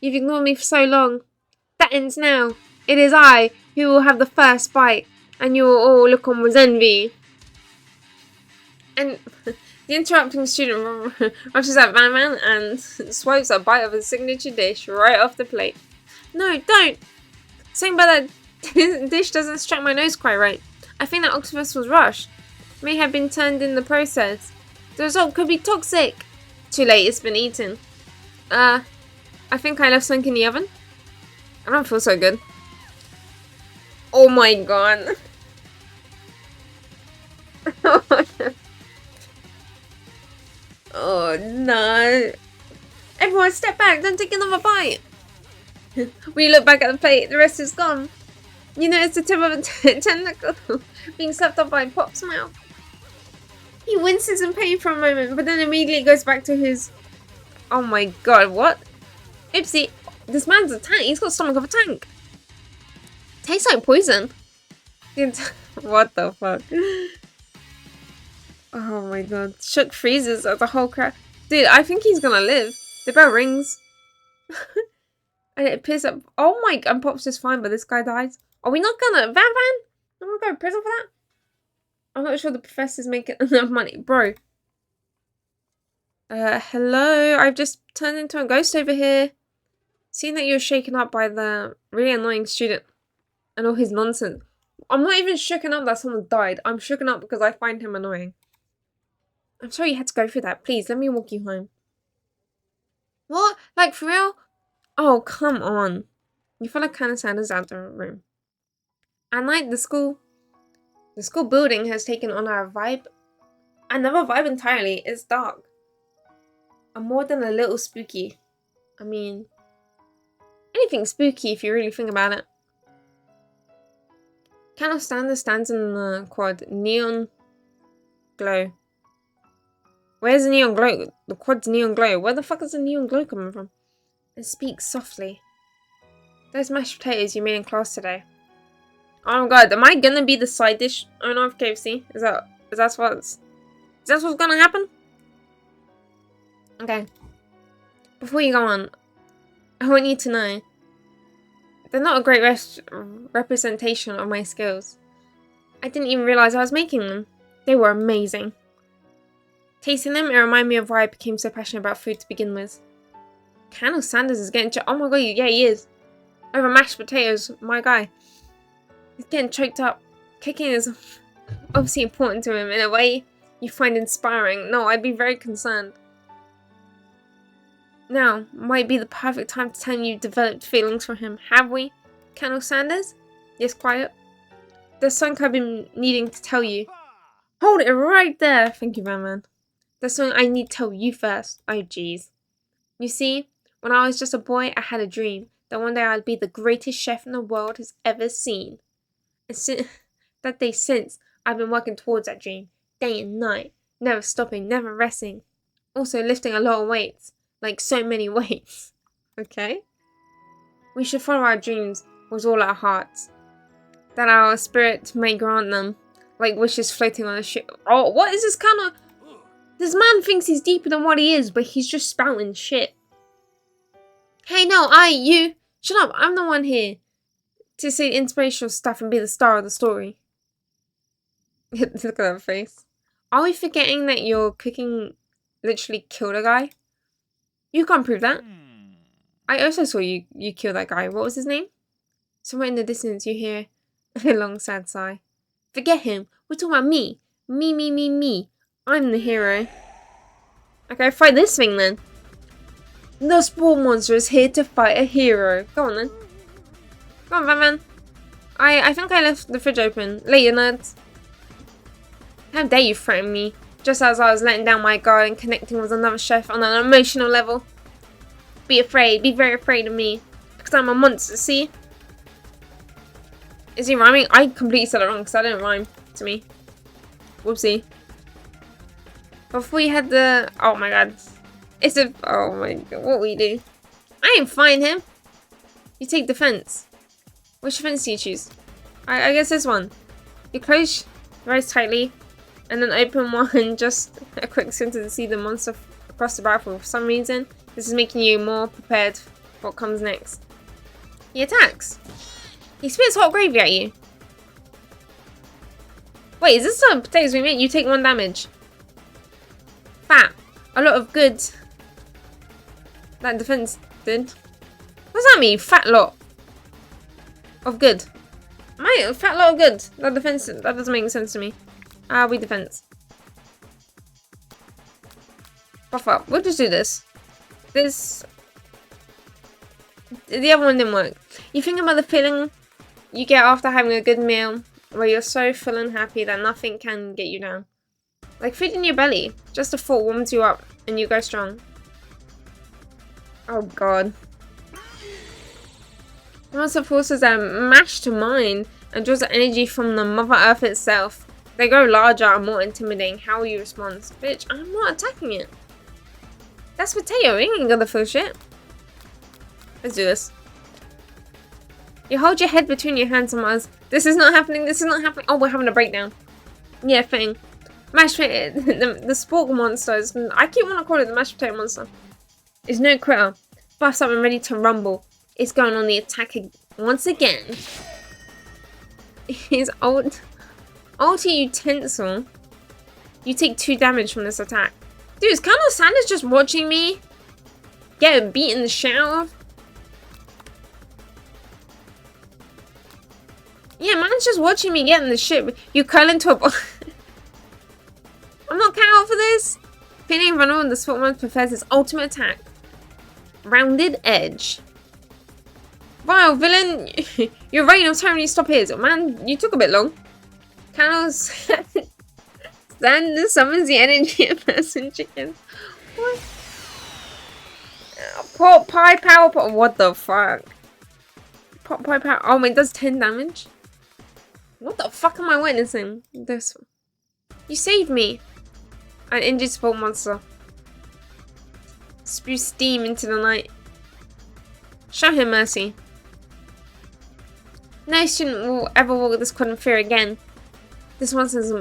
You've ignored me for so long. That ends now. It is I who will have the first bite, and you will all look on with envy. And the interrupting student rushes at Van Van and swipes a bite of his signature dish right off the plate. No, don't! Something about that dish doesn't strike my nose quite right. I think that octopus was rushed. May have been turned in the process. The result could be toxic. Too late, it's been eaten. I think I left something in the oven. I don't feel so good. Oh my god. Oh no. Everyone step back, don't take another bite. When you look back at the plate, the rest is gone. You notice the tip of a tentacle being slapped up by Pop's mouth. He winces in pain for a moment, but then immediately goes back to his... Oh my god, what? Oopsie, this man's a tank. He's got stomach of a tank. Tastes like poison. What the fuck? Oh my god. Shook freezes at the whole crowd. Dude, I think he's gonna live. The bell rings. And it appears up. Oh my god, and Pop's just fine, but this guy dies. Are we not gonna... Van Van? I'm gonna go to prison for that? I'm not sure the professor's making enough money. Bro. Hello? I've just turned into a ghost over here. Seeing that you're shaken up by the really annoying student and all his nonsense. I'm not even shooken up that someone died. I'm shooken up because I find him annoying. I'm sorry you had to go through that. Please, let me walk you home. What? Like, for real? Oh, come on. You feel like Colonel Sanders out of the room. At night, the school building has taken on another vibe entirely. It's dark. And more than a little spooky. I mean, anything spooky if you really think about it. Colonel Sanders stands in the quad. Neon glow. Where's the neon glow? The quad's neon glow. Where the fuck is the neon glow coming from? And speaks softly. Those mashed potatoes you made in class today. Oh my god, am I gonna be the side dish owner of KFC? Is that what's gonna happen? Okay. Before you go on, I want you to know they're not a great representation of my skills. I didn't even realize I was making them. They were amazing. Tasting them, it reminded me of why I became so passionate about food to begin with. Colonel Sanders is getting oh my god, yeah, he is. Over mashed potatoes, my guy. He's getting choked up. Cooking is obviously important to him in a way you find inspiring. No, I'd be very concerned. Now might be the perfect time to tell him you've developed feelings for him, have we, Colonel Sanders? Yes, quiet. There's something I've been needing to tell you. Hold it right there. Thank you, Batman. There's something I need to tell you first. Oh, jeez. You see, when I was just a boy, I had a dream that one day I'd be the greatest chef in the world has ever seen. And since that day since, I've been working towards that dream, day and night, never stopping, never resting. Also lifting a lot of weights, like so many weights. Okay? We should follow our dreams with all our hearts, that our spirit may grant them, like wishes floating on a ship. Oh, what is this kind of... This man thinks he's deeper than what he is, but he's just spouting shit. Hey, no, you. Shut up, I'm the one here to say inspirational stuff and be the star of the story. Look at that face. Are we forgetting that your cooking literally killed a guy? You can't prove that. I also saw you kill that guy. What was his name? Somewhere in the distance you hear a long sad sigh. Forget him. We're talking about me. Me. I'm the hero. Okay, fight this thing then. The Spore Monster is here to fight a hero. Go on then. Come on, Batman. I think I left the fridge open. Later, nerds. How dare you threaten me, just as I was letting down my guard and connecting with another chef on an emotional level. Be afraid. Be very afraid of me. Because I'm a monster, see? Is he rhyming? I completely said it wrong because I didn't rhyme to me. Whoopsie. Before you had the... Oh my god. It's a... Oh my god. What will you do? I ain't find him. You take defense. Which defense do you choose? I guess this one. You close your eyes tightly and then open one just a quick second to see the monster across the battlefield. For some reason, this is making you more prepared for what comes next. He attacks. He spits hot gravy at you. Wait, is this the potatoes we make? You take 1 damage. Fat. A lot of good. That defense did. What does that mean? Fat lot of good. Fat lot of good. That defense, that doesn't make sense to me. We defense. Buff up. We'll just do this. The other one didn't work. You think about the feeling you get after having a good meal, where you're so full and happy that nothing can get you down. Like food in your belly. Just a thought warms you up and you go strong. Oh god. The monster forces are mashed to mind and draws the energy from the Mother Earth itself. They grow larger and more intimidating. How will you respond? Bitch, I'm not attacking it. That's potato. He ain't gonna feel shit. Let's do this. You hold your head between your hands and Mars. This is not happening. This is not happening. Oh, we're having a breakdown. Yeah, thing. Mashed potato. The spork monster is... I keep wanting to call it the mashed potato monster. Is no quitter. Buffed up and ready to rumble. It's going on the attack once again. His ulti utensil. You take 2 damage from this attack. Dude, is Colonel Sanders just watching me get beat in the shower? Yeah, man's just watching me get in the shit. You curl into a ball. I'm not cut out for this. Feeling vulnerable, the Sportman prefers his ultimate attack. Rounded Edge. Wow, villain. Your reign of tyranny stop here. Man, you took a bit long. Colonel Sanders summons the energy of person chicken. What? Pot pie power pot. What the fuck? Pot pie power. Oh, it does 10 damage. What the fuck am I witnessing? This. You saved me. An injured sport monster. Spew steam into the night. Show him mercy. No student will ever walk this quad in fear again. This one says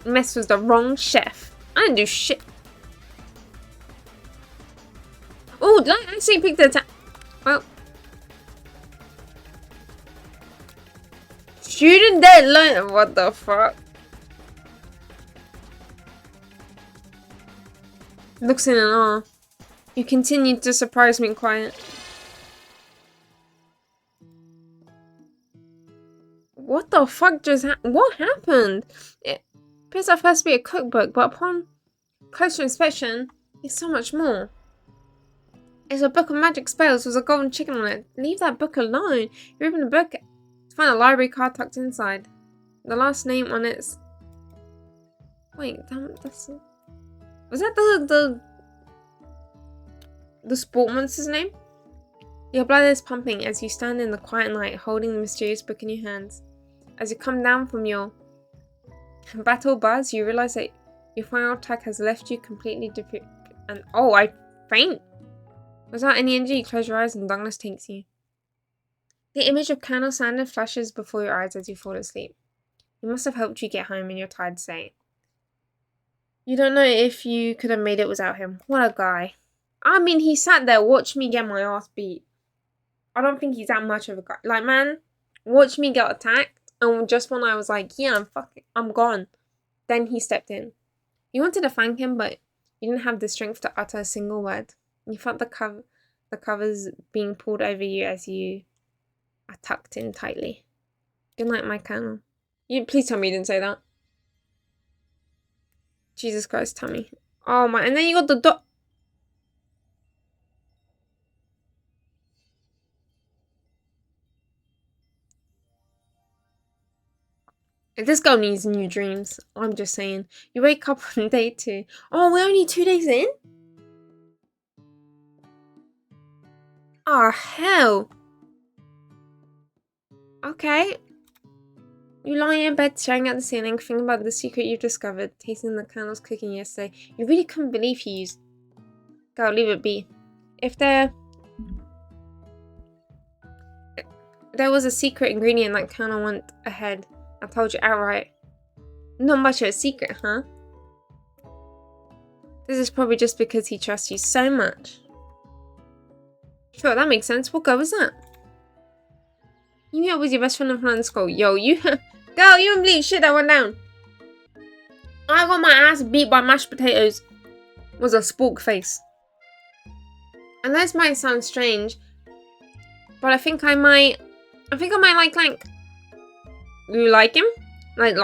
mess with the wrong chef. I didn't do shit. Oh, did I actually pick the attack? Well. Student deadline. What the fuck? Looks in awe. You continued to surprise me quiet. What the fuck just what happened? It appears at first to be a cookbook, but upon closer inspection, it's so much more. It's a book of magic spells with a golden chicken on it. Leave that book alone. You open the book to find a library card tucked inside. The last name on it's... Wait, that's... Was that the Sportmonster's name? Your blood is pumping as you stand in the quiet night holding the mysterious book in your hands. As you come down from your battle buzz, you realize that your final attack has left you completely defeated. And oh, I faint! Without any energy, you close your eyes and darkness takes you. The image of Colonel Sanders flashes before your eyes as you fall asleep. He must have helped you get home in your tired state. You don't know if you could have made it without him. What a guy. I mean, he sat there, watched me get my ass beat. I don't think he's that much of a guy. Like, man, watch me get attacked, and just when I was like, yeah, I'm gone, then he stepped in. You wanted to thank him, but you didn't have the strength to utter a single word. You felt the covers being pulled over you as you are tucked in tightly. Good night, my colonel. Please tell me you didn't say that. Jesus Christ, tell me. Oh my, and then you got the This girl needs new dreams. I'm just saying. You wake up on day 2. Oh, we're only 2 days in? Oh, hell. Okay. You lie in bed, staring at the ceiling, thinking about the secret you've discovered, tasting the colonel's cooking yesterday. You really couldn't believe he used... Girl, leave it be. If there was a secret ingredient that Colonel went ahead, I told you outright. Not much of a secret, huh? This is probably just because he trusts you so much. Sure, that makes sense. What girl was that? You knew it was your best friend in school. Yo, you... Girl, you don't believe shit that went down. I got my ass beat by mashed potatoes. Was a spork face. And this might sound strange, but I think I might like Clank. You like him? Like?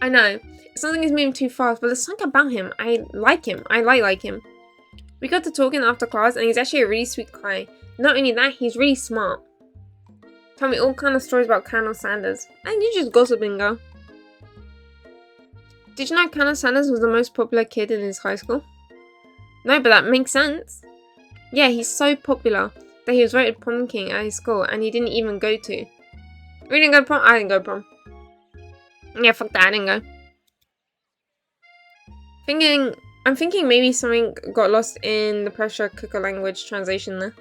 I know. Something is moving too fast, but there's something about him. I like him. I like him. We got to talking after class, and he's actually a really sweet guy. Not only that, he's really smart. Tell me all kind of stories about Colonel Sanders. And you just gossiping, girl. Did you know Colonel Sanders was the most popular kid in his high school? No, but that makes sense. Yeah, he's so popular that he was voted prom king at his school, and he didn't even go to. We didn't go to prom? I didn't go to prom. Yeah, fuck that, I didn't go. I'm thinking maybe something got lost in the pressure cooker language translation there.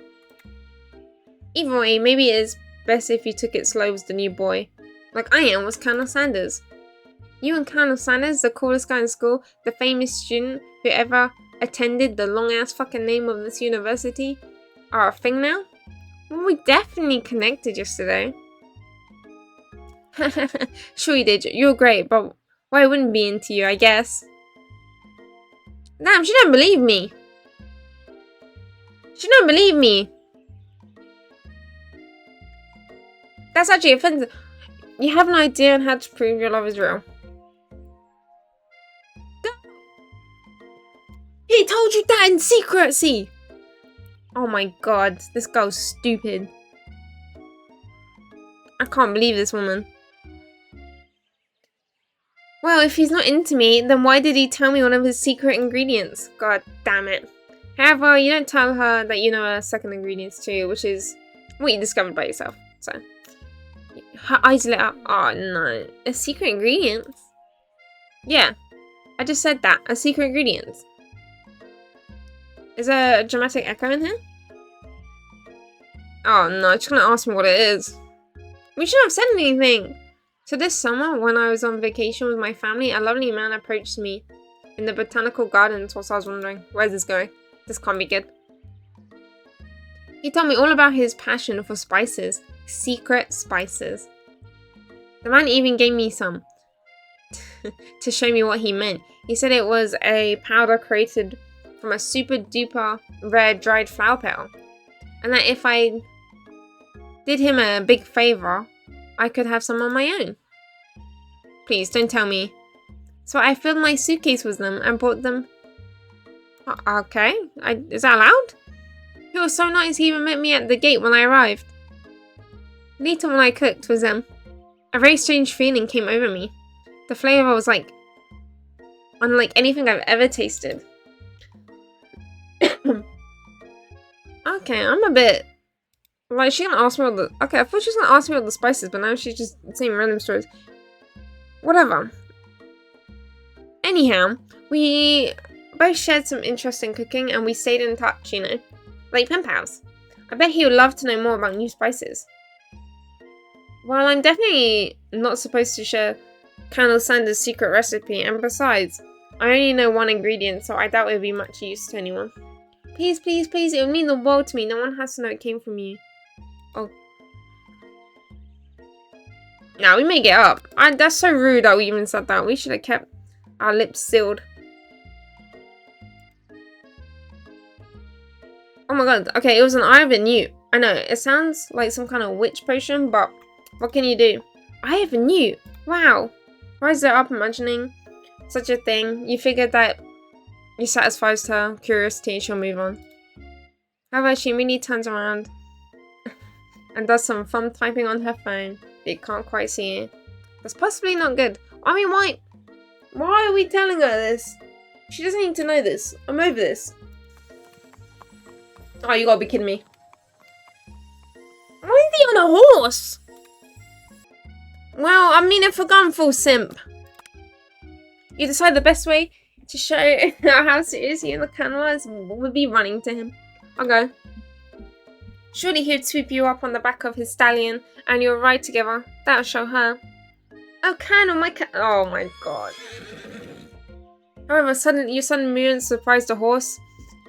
Either way, maybe it is best if you took it slow as the new boy. Like I am was Colonel Sanders. You and Colonel Sanders, the coolest guy in school, the famous student who ever attended the long-ass fucking name of this university, are a thing now? Well, we definitely connected yesterday. Sure you did, you're great, but why wouldn't be into you, I guess. Damn, she don't believe me. She don't believe me. That's actually offensive. You have no idea on how to prove your love is real. He told you that in secrecy! Oh my god, this girl's stupid. I can't believe this woman. Well, if he's not into me, then why did he tell me one of his secret ingredients? God damn it. However, you don't tell her that you know her second ingredients too, which is what you discovered by yourself. So, her eyes lit up. Oh no, a secret ingredient? Yeah, I just said that. A secret ingredient. Is there a dramatic echo in here? Oh no, she's gonna ask me what it is. We shouldn't have said anything. So this summer, when I was on vacation with my family, a lovely man approached me in the botanical gardens whilst I was wondering, where's this going? This can't be good. He told me all about his passion for spices, secret spices. The man even gave me some to show me what he meant. He said it was a powder created from a super duper rare dried flower petal, and that if I did him a big favour, I could have some on my own. Please don't tell me. So I filled my suitcase with them and brought them. Okay, is that allowed? He was so nice, he even met me at the gate when I arrived. Later when I cooked with them, a very strange feeling came over me. The flavour was unlike anything I've ever tasted. Okay, I'm a bit... Like, she's gonna ask me all the... Okay, I thought she was gonna ask me all the spices, but now she's just saying random stories. Whatever. Anyhow, we both shared some interest in cooking and we stayed in touch, like pen pals. I bet he would love to know more about new spices. Well, I'm definitely not supposed to share Colonel Sanders' secret recipe, and besides, I only know one ingredient, so I doubt it would be much use to anyone. Please, please, please, it would mean the world to me. No one has to know it came from you. Oh. Now, we may get up. That's so rude that we even said that. We should have kept our lips sealed. Oh my god. Okay, it was an Eye of a Newt. I know, it sounds like some kind of witch potion, but what can you do? Eye of a Newt? Wow. Rise it up imagining such a thing. You figured that it satisfies her curiosity and she'll move on. However, she immediately turns around and does some thumb typing on her phone. But you can't quite see it. That's possibly not good. I mean, why are we telling her this? She doesn't need to know this. I'm over this. Oh, you gotta be kidding me. Why is he on a horse? Well, I mean, if we're going full simp, you decide the best way to show how serious you and the colonel is would be running to him. I'll go. Surely he'd sweep you up on the back of his stallion and you'll ride together. That'll show her. Oh, Colonel, oh my god. However, your sudden movement surprised the horse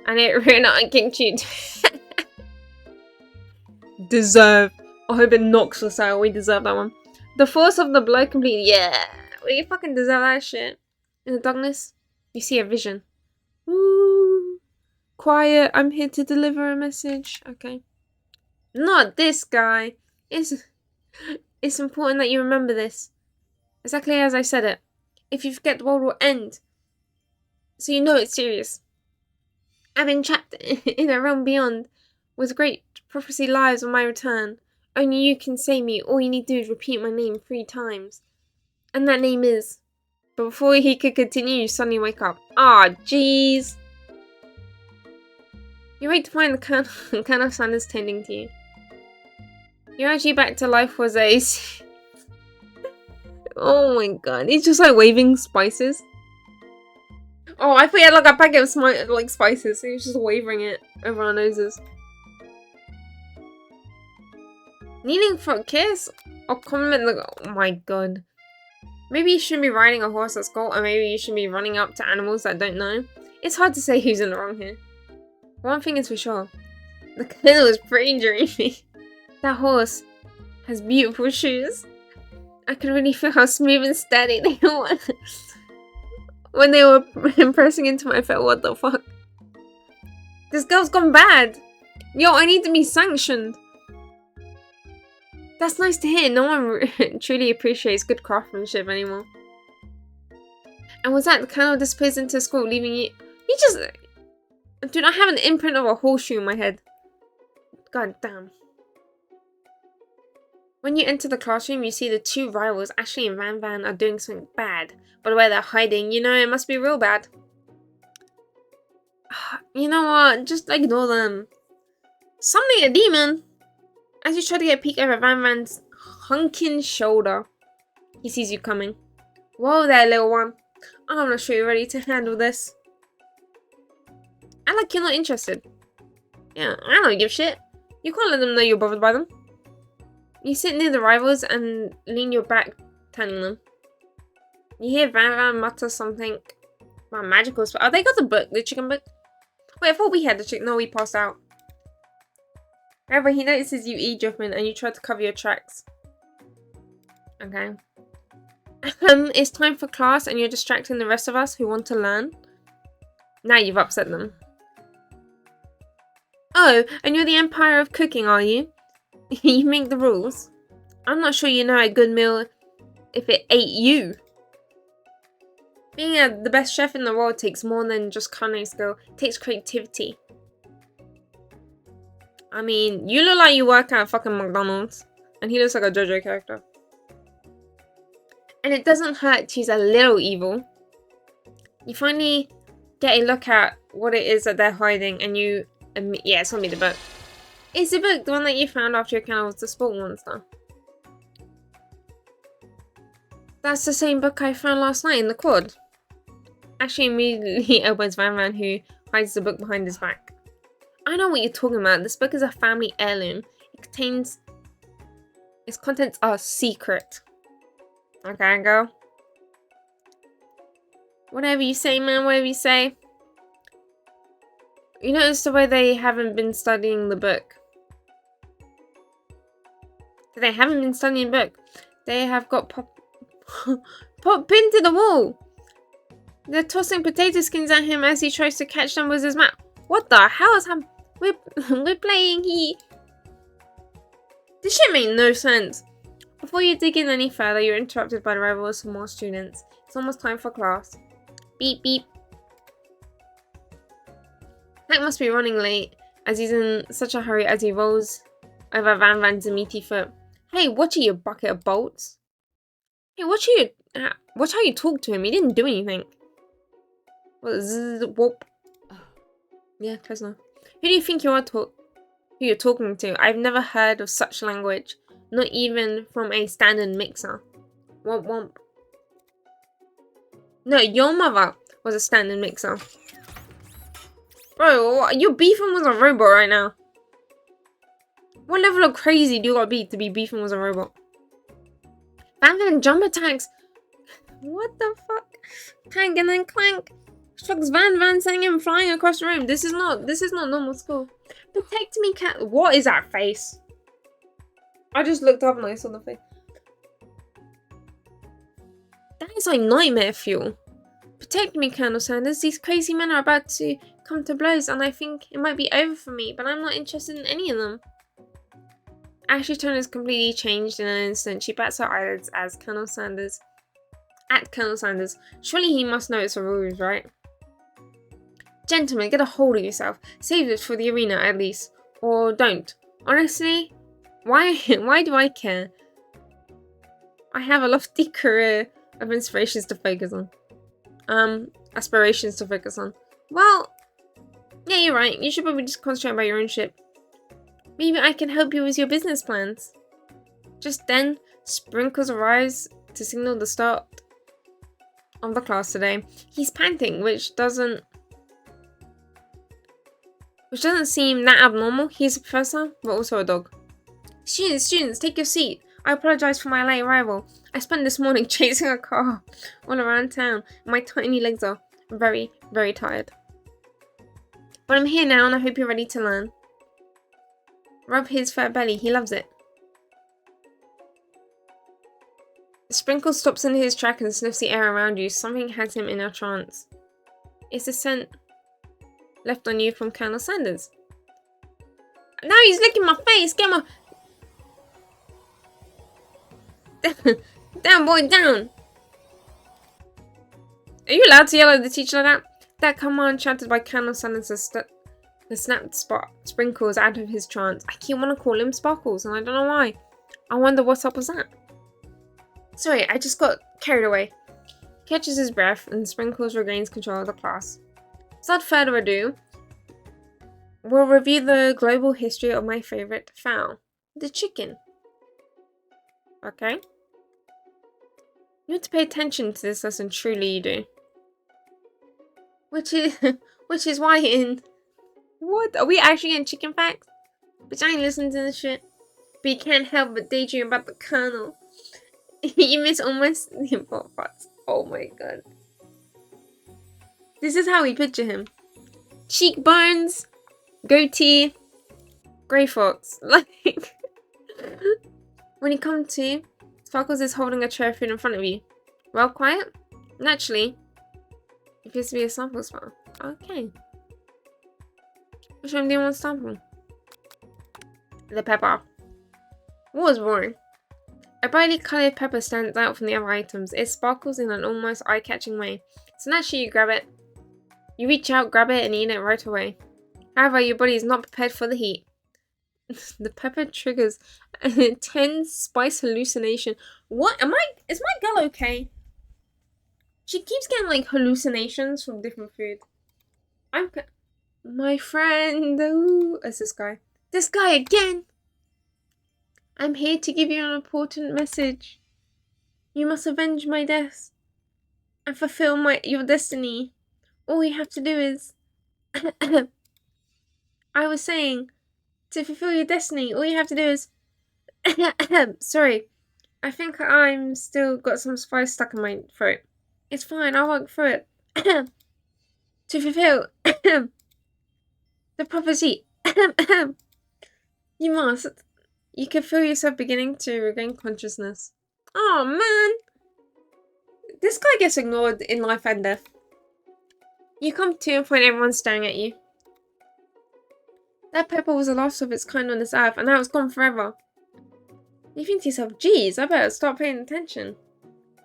and it ran out and kicked you. Deserve. I hope it knocks us out. We deserve that one. The force of the blow completely. Yeah. We fucking deserve that shit. In the darkness, you see a vision. Ooh. Quiet. I'm here to deliver a message. Okay. Not this guy. It's important that you remember this. Exactly as I said it. If you forget, the world will end. So you know it's serious. I've been trapped in a realm beyond, with great prophecy lies on my return. Only you can save me. All you need to do is repeat my name 3 times. And that name is... But before he could continue, you suddenly wake up. Ah, jeez. You wait to find the Colonel Sanders tending to you. You're actually back to life was a... Oh my god, he's just like waving spices. Oh, I thought he had like a packet of spices, so he was just waving it over our noses. Kneeling for a kiss? Or compliment the... Oh my god. Maybe you shouldn't be riding a horse at school, or maybe you should be running up to animals that don't know. It's hard to say who's in the wrong here. One thing is for sure. The colonel was pretty dreamy. That horse has beautiful shoes. I could really feel how smooth and steady they were when they were pressing into my foot. What the fuck? This girl's gone bad. Yo, I need to be sanctioned. That's nice to hear. No one truly appreciates good craftsmanship anymore. And was that the colonel disappears into school, leaving you? You just... Dude, I have an imprint of a horseshoe in my head. God damn. When you enter the classroom, you see the 2 rivals, Ashley and Van Van, are doing something bad. But where they're hiding, you know it must be real bad. You know what? Just ignore them. Summoning a demon! As you try to get a peek over Van Van's hunking shoulder, he sees you coming. Whoa there, little one. I'm not sure you're ready to handle this. I like you're not interested. Yeah, I don't give a shit. You can't let them know you're bothered by them. You sit near the rivals and lean your back, telling them. You hear Van Van mutter something about magical spell. Oh, they got the book, the chicken book. Wait, I thought we had the chicken. No, we passed out. However, he notices you eavesdropping and you try to cover your tracks. Okay. It's time for class and you're distracting the rest of us who want to learn. Now you've upset them. Oh, and you're the Empire of Cooking, are you? You make the rules. I'm not sure you know a good meal if it ate you. Being the best chef in the world takes more than just culinary skill. It takes creativity. I mean, you look like you work at fucking McDonald's. And he looks like a JoJo character. And it doesn't hurt she's a little evil. You finally get a look at what it is that they're hiding and you... yeah, it's gonna be the book. It's the book, the one that you found after your encounter with the sport monster. That's the same book I found last night in the quad. Actually, immediately elbows Van Van, who hides the book behind his back. I know what you're talking about. This book is a family heirloom. It contains... its contents are secret. Okay, girl. Whatever you say, man. Whatever you say. You notice the way they haven't been studying the book. They haven't been studying the book. They have got pop pinned to the wall. They're tossing potato skins at him as he tries to catch them with his map. What the hell is happening? We're playing here. This shit made no sense. Before you dig in any further, you're interrupted by the arrival of more students. It's almost time for class. Beep beep. Hank must be running late, as he's in such a hurry as he rolls over Van Van's meaty foot. Hey, watch you bucket of bolts. Hey, watch how you talk to him. He didn't do anything. What, zzz, whoop. Yeah, close enough. Who do you think you are who you're talking to? I've never heard of such language. Not even from a standard mixer. Womp womp. No, your mother was a standard mixer. Bro, you're beefing with a robot right now. What level of crazy do you gotta be to be beefing with a robot? Van Van jump attacks. What the fuck? Clank and then clank. Strikes Van Van, sending him flying across the room. This is not normal school. Protect me, cat. What is that face? I just looked up and I saw the face. That is like nightmare fuel. Protect me, Colonel Sanders. These crazy men are about to come to blows and I think it might be over for me, but I'm not interested in any of them. Ashley's tone has completely changed in an instant. She bats her eyelids as Colonel Sanders. At Colonel Sanders. Surely he must know it's the rules, right? Gentlemen, get a hold of yourself. Save it for the arena at least. Or don't. Honestly, why do I care? I have a lofty career of inspirations to focus on. Aspirations to focus on. Well, yeah, you're right. You should probably just concentrate on your own ship. Maybe I can help you with your business plans. Just then, Sprinkles arrives to signal the start of the class today. He's panting, which doesn't seem that abnormal. He's a professor, but also a dog. Students, take your seat. I apologize for my late arrival. I spent this morning chasing a car all around town. My tiny legs are very, very tired. But I'm here now and I hope you're ready to learn. Rub his fat belly, he loves it. Sprinkles stops in his track and sniffs the air around you. Something has him in a trance. It's the scent left on you from Colonel Sanders. Now he's licking my face. Get my... Down, boy, down. Are you allowed to yell at the teacher like that? That command shouted by Colonel Sanders has snapped Sprinkles out of his trance. I keep want to call him Sparkles and I don't know why. I wonder what's up with that. Sorry, I just got carried away. Catches his breath and Sprinkles regains control of the class. Without further ado, we'll review the global history of my favourite fowl, the chicken. Okay? You have to pay attention to this lesson, truly you do. Which is why in... What? Are we actually getting chicken facts? But I ain't listening to this shit. But you can't help but daydream about the Colonel. You miss almost the important parts. Oh my god. This is how we picture him. Cheekbones, goatee, grey fox. Like, when you come to, Sparkles is holding a tray of food in front of you. Well, quiet? Naturally. It appears to be a sample spot. Okay. Which one do you want to sample? The pepper. What was boring? A brightly coloured pepper stands out from the other items. It sparkles in an almost eye-catching way. So naturally you grab it. You reach out, grab it, and eat it right away. However, your body is not prepared for the heat. The pepper triggers an intense spice hallucination. What? Is my girl okay? She keeps getting like hallucinations from different food. My friend. Ooh, it's this guy. This guy again! I'm here to give you an important message. You must avenge my death and fulfill your destiny. All you have to do is... I was saying, to fulfill your destiny, all you have to do is... Sorry, I think I'm still got some spice stuck in my throat. It's fine, I'll work through it. To fulfill the prophecy. You must. You can feel yourself beginning to regain consciousness. Oh man! This guy gets ignored in life and death. You come to and find everyone staring at you. That pepper was the last of its kind on this earth, and now it's gone forever. You think to yourself, geez, I better start paying attention.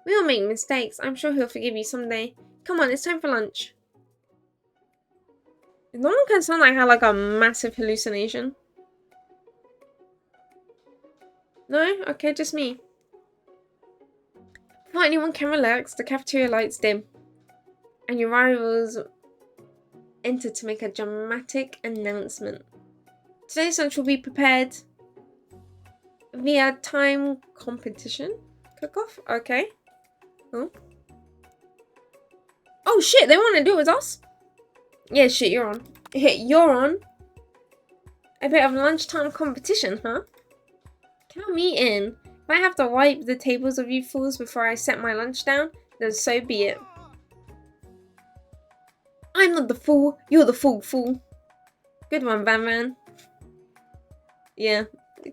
We all make mistakes. I'm sure he'll forgive you someday. Come on, it's time for lunch. No one can sound like I had like a massive hallucination. No? Okay, just me. Before anyone can relax, the cafeteria lights dim. And your rivals enter to make a dramatic announcement. Today's lunch will be prepared via time competition. Cook-off? Okay. Cool. Oh shit, they want to do it with us? Yeah, shit, you're on. You're on. A bit of lunchtime competition, huh? Count me in. If I have to wipe the tables of you fools before I set my lunch down, then so be it. I'm not the fool, you're the fool. Good one, Van Van. Yeah,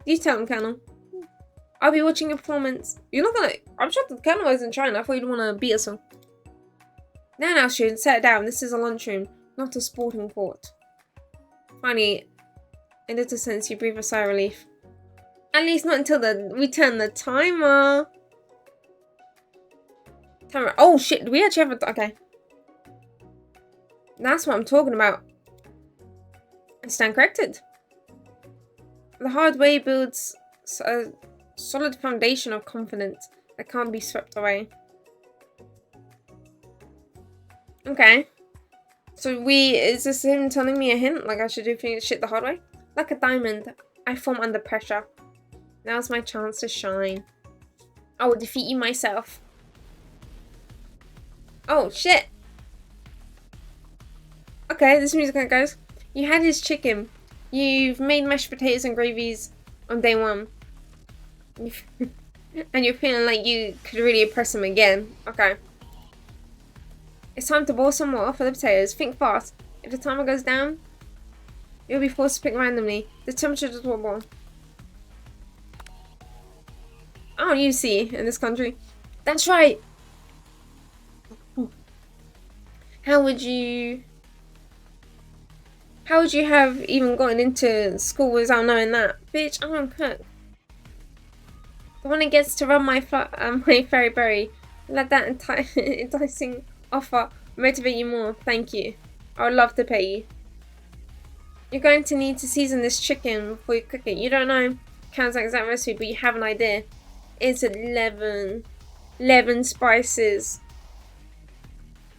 you tell him, Colonel. I'll be watching your performance. You're not gonna... I'm sure the Colonel isn't trying. I thought you'd want to beat us all. Now, students, set down. This is a lunchroom, not a sporting court. Finally, in a little sense, you breathe a sigh of relief. At least not until we turn the timer. Oh shit, do we actually have a... Okay. That's what I'm talking about. I stand corrected. The hard way builds a solid foundation of confidence that can't be swept away. Okay. So is this him telling me a hint? Like I should do shit the hard way? Like a diamond, I form under pressure. Now's my chance to shine. I will defeat you myself. Oh, shit. Okay, this music goes. You had his chicken. You've made mashed potatoes and gravies on day one. And you're feeling like you could really impress him again. Okay. It's time to boil some water for the potatoes. Think fast. If the timer goes down, you'll be forced to pick randomly. The temperature just will boil. Oh, you see, in this country. That's right. How would you have even gotten into school without knowing that? Bitch, I don't cook. The one that gets to run my fairy berry. Let that enticing offer motivate you more. Thank you. I would love to pay you. You're going to need to season this chicken before you cook it. You don't know Count's exact recipe, but you have an idea. It's 11 spices.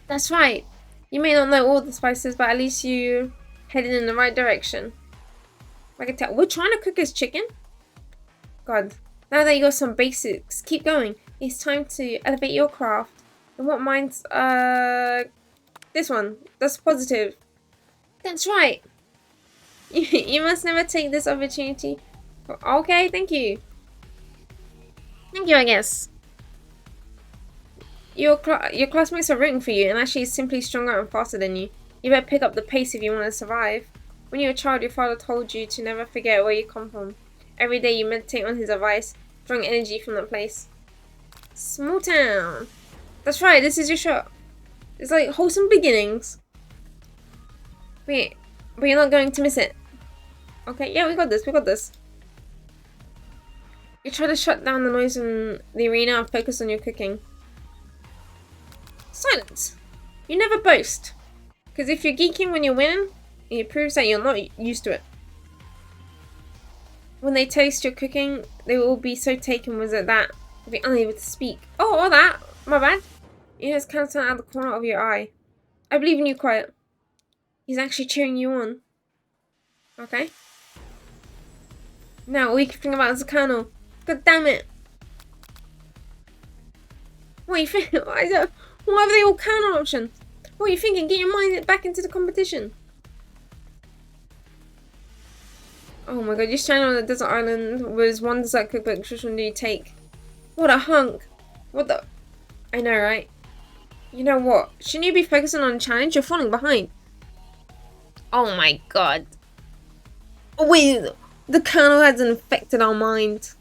That's right. You may not know all the spices, but at least you headed in the right direction. I can tell. We're trying to cook his chicken. God. Now that you got some basics, keep going. It's time to elevate your craft. And what mine's this one. That's positive. That's right. You must never take this opportunity. Okay, thank you. Thank you, I guess. Your classmates are rooting for you, and actually simply stronger and faster than you. You better pick up the pace if you want to survive. When you were a child, your father told you to never forget where you come from. Every day you meditate on his advice, drawing energy from that place. Small town. That's right, this is your shot. It's like wholesome beginnings. Wait, but you're not going to miss it. Okay, yeah, we got this, we got this. You try to shut down the noise in the arena and focus on your cooking. Silence. You never boast. Because if you're geeking when you're winning, it proves that you're not used to it. When they taste your cooking, they will be so taken with it that they'll be unable to speak. Oh, all that. My bad. You just can't stand out the corner of your eye. I believe in you, Quiet. He's actually cheering you on. Okay. Now, all you can think about is the Colonel. God damn it. What are you thinking? Why are they all counter options? What are you thinking? Get your mind back into the competition. Oh my god, you're stranded on a desert island with one dessert cookbook. Which one do you take? What a hunk. What the... I know, right? You know what? Shouldn't you be focusing on a challenge? You're falling behind. Oh my god. Oh wait, the Colonel has infected our mind.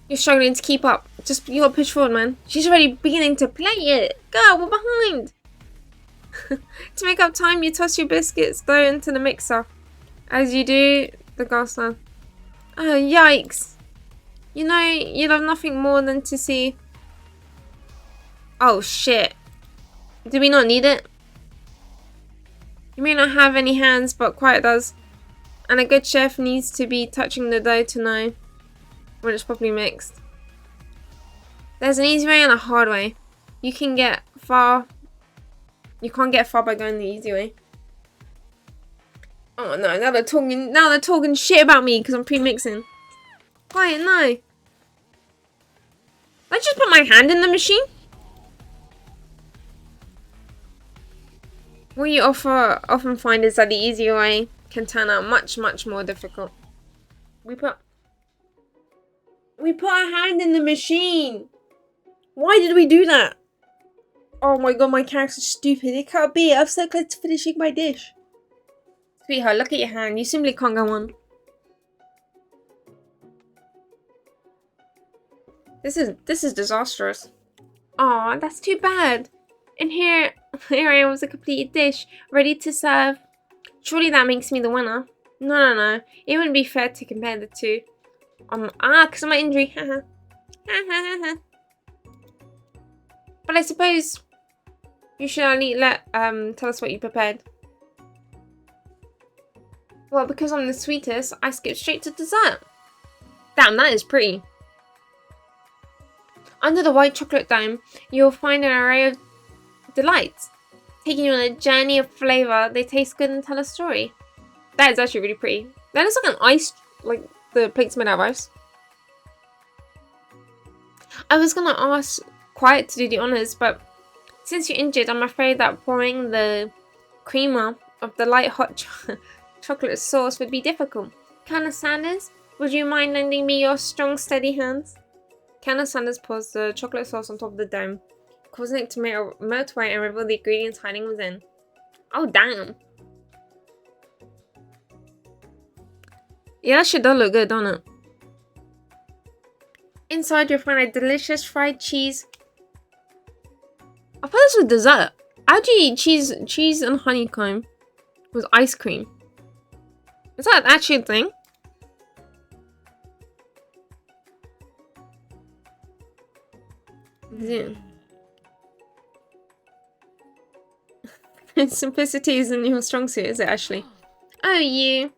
You're struggling to keep up. Just, you gotta push forward, man. She's already beginning to play it. Go, we're behind. To make up time, you toss your biscuits dough into the mixer. As you do, the gas lamp. Oh, yikes. You know, you'd have nothing more than to see... Oh, shit. Do we not need it? You may not have any hands, but Quiet does. And a good chef needs to be touching the dough to know when it's properly mixed. There's an easy way and a hard way. You can't get far by going the easy way. Oh no, now they're talking shit about me because I'm pre-mixing. Quiet, no. I just put my hand in the machine. What you often find is that the easier way can turn out much, much more difficult. We put our hand in the machine. Why did we do that? Oh my god, my character's stupid. It can't be. I'm so close to finishing my dish. Sweetheart, look at your hand. You simply can't go on. This is disastrous. Aw, that's too bad. And here I am with a completed dish, ready to serve. Surely that makes me the winner. No. It wouldn't be fair to compare the two. Because of my injury. But I suppose you should only tell us what you prepared. Well, because I'm the sweetest, I skip straight to dessert. Damn, that is pretty. Under the white chocolate dome, you'll find an array of delights. Taking you on a journey of flavour, they taste good and tell a story. That is actually really pretty. That looks like an ice, like the plate's made out of ice. I was gonna ask Quiet to do the honours, but since you're injured, I'm afraid that pouring the creamer of the light hot chocolate sauce would be difficult. Colonel Sanders, would you mind lending me your strong, steady hands? Colonel Sanders pours the chocolate sauce on top of the dome, causing it to melt away and reveal the ingredients hiding within. Oh, damn. Yeah, that shit does look good, don't it? Inside, you'll find a delicious fried cheese. I thought this was dessert. How do you eat cheese and honeycomb with ice cream? Is that actually a thing? Yeah. Simplicity isn't your strong suit, is it, Ashley? Oh, you.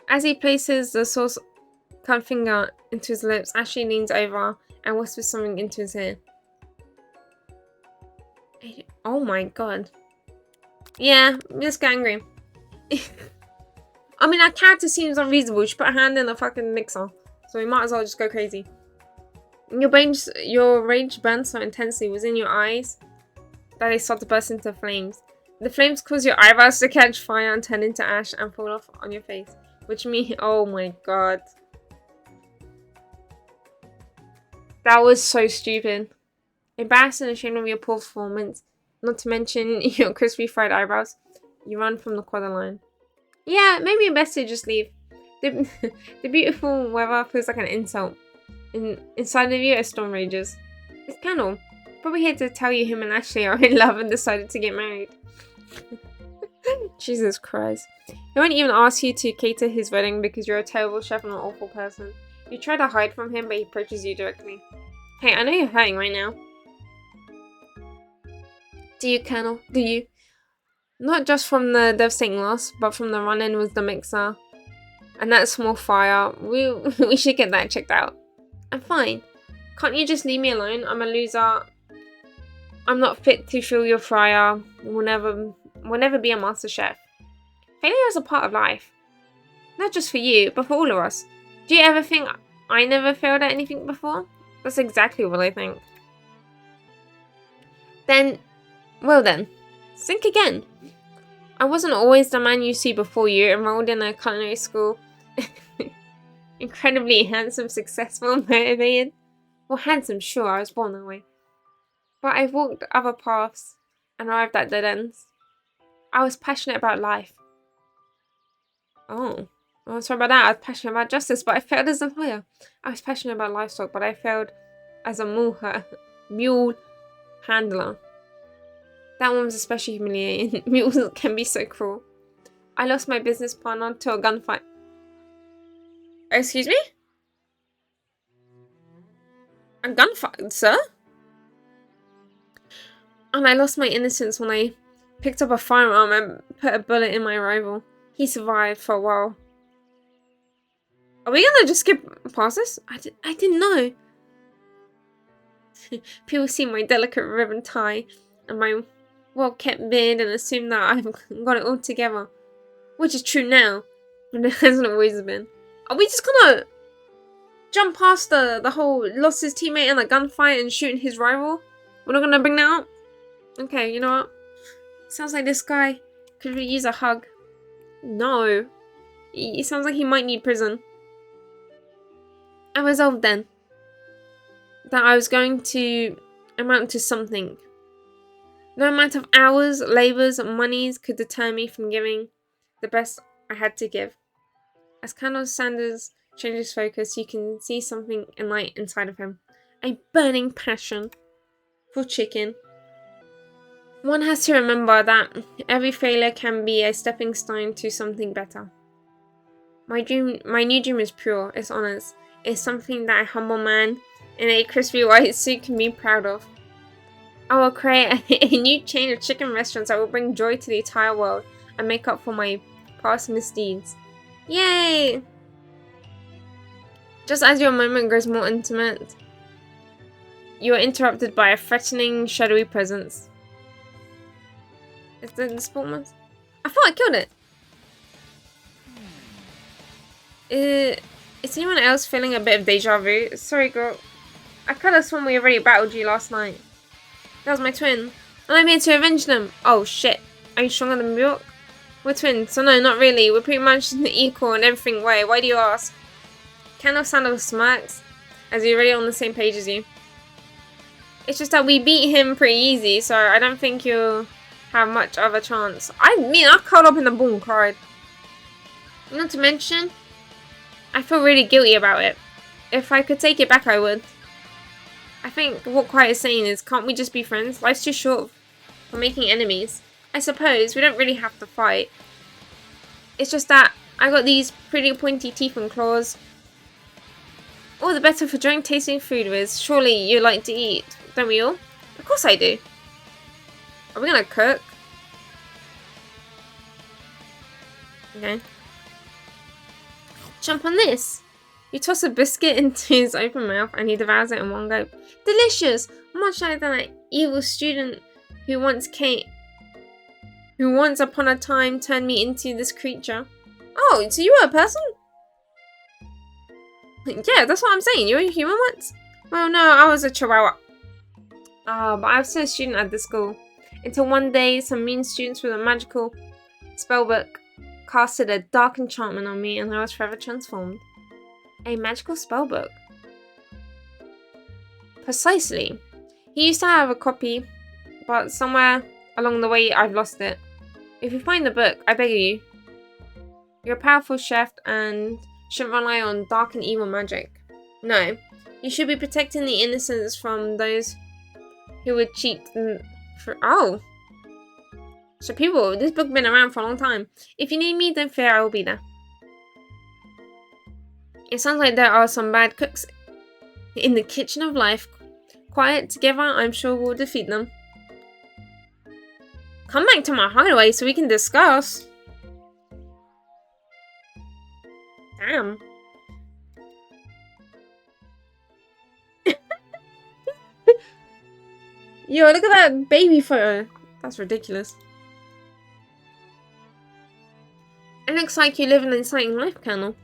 As he places the sauce-cut finger into his lips, Ashley leans over and whispers something into his ear. Oh my god. Yeah, just get angry. I mean, that character seems unreasonable. She put her hand in the fucking mixer, so we might as well just go crazy. Your rage burned so intensely within your eyes that they start to burst into flames. The flames cause your eyebrows to catch fire and turn into ash and fall off on your face. Which means, oh my god. That was so stupid. Embarrassed and ashamed of your poor performance. Not to mention your crispy fried eyebrows. You run from the quarter line. Yeah, maybe best to just leave. The, the beautiful weather feels like an insult. Inside of you, a storm rages. It's Kendall. Probably here to tell you him and Ashley are in love and decided to get married. Jesus Christ. He won't even ask you to cater his wedding because you're a terrible chef and an awful person. You try to hide from him, but he approaches you directly. Hey, I know you're hurting right now. Do you, Colonel? Do you? Not just from the devastating loss, but from the run-in with the mixer. And that small fire. We should get that checked out. I'm fine. Can't you just leave me alone? I'm a loser. I'm not fit to fill your fryer. Will never be a master chef. Failure is a part of life. Not just for you, but for all of us. Do you ever think I never failed at anything before? That's exactly what I think. Well then, think again. I wasn't always the man you see before you, enrolled in a culinary school. Incredibly handsome, successful, motivated. Well, handsome, sure, I was born that way. But I've walked other paths and arrived at dead ends. I was passionate about life. Oh, sorry about that. I was passionate about justice, but I failed as a lawyer. I was passionate about livestock, but I failed as a mule handler. That one was especially humiliating. Mules can be so cruel. I lost my business partner to a gunfight. Excuse me? A gunfight, sir? And I lost my innocence when I picked up a firearm and put a bullet in my rival. He survived for a while. Are we gonna just skip past this? I didn't know. People see my delicate ribbon tie and my well-kept beard and assume that I've got it all together. Which is true now, but it hasn't always been. Are we just gonna jump past the whole lost his teammate in a gunfight and shooting his rival? We're not gonna bring that up? Okay, you know what? Sounds like this guy could really use a hug. No. He sounds like he might need prison. I resolved then that I was going to amount to something. No amount of hours, labours, and monies could deter me from giving the best I had to give. As Colonel Sanders changes focus, you can see something in light inside of him. A burning passion for chicken. One has to remember that every failure can be a stepping stone to something better. My new dream is pure, it's honest. It's something that a humble man in a crispy white suit can be proud of. I will create a new chain of chicken restaurants that will bring joy to the entire world and make up for my past misdeeds. Yay! Just as your moment grows more intimate, you are interrupted by a threatening, shadowy presence. Is the Sportman? I thought I killed it. Is anyone else feeling a bit of deja vu? Sorry, girl. I could have sworn we already battled you last night. That was my twin. And I'm here to avenge them. Oh, shit. Are you stronger than Bjork? We're twins, so no, not really. We're pretty much equal in everything way. Why do you ask? Colonel Sanders smirks, as he's already on the same page as you. It's just that we beat him pretty easy, so I don't think you'll have much of a chance. I mean, I curled up in the ball and cried. Not to mention, I feel really guilty about it. If I could take it back, I would. I think what Quiet is saying is, can't we just be friends? Life's too short for making enemies. I suppose we don't really have to fight. It's just that I got these pretty pointy teeth and claws. All the better for enjoying tasting food with. Surely you like to eat, don't we all? Of course I do. Are we gonna cook? Okay. Jump on this. You toss a biscuit into his open mouth and he devours it in one go. Delicious! Much like that evil student who once upon a time turned me into this creature. Oh, so you were a person? Yeah, that's what I'm saying. You were a human once? Well, no, I was a chihuahua. But I was still a student at this school. Until one day, some mean students with a magical spellbook casted a dark enchantment on me and I was forever transformed. A magical spellbook. Precisely. He used to have a copy, but somewhere along the way I've lost it. If you find the book, I beg you. You're a powerful chef and shouldn't rely on dark and evil magic. No. You should be protecting the innocents from those who would cheat Oh. So people, this book's been around for a long time. If you need me, don't fear, I will be there. It sounds like there are some bad cooks in the kitchen of life. Quiet together, I'm sure we'll defeat them. Come back to my hideaway so we can discuss. Damn. Yo, look at that baby photo. That's ridiculous. It looks like you live an exciting life, Colonel.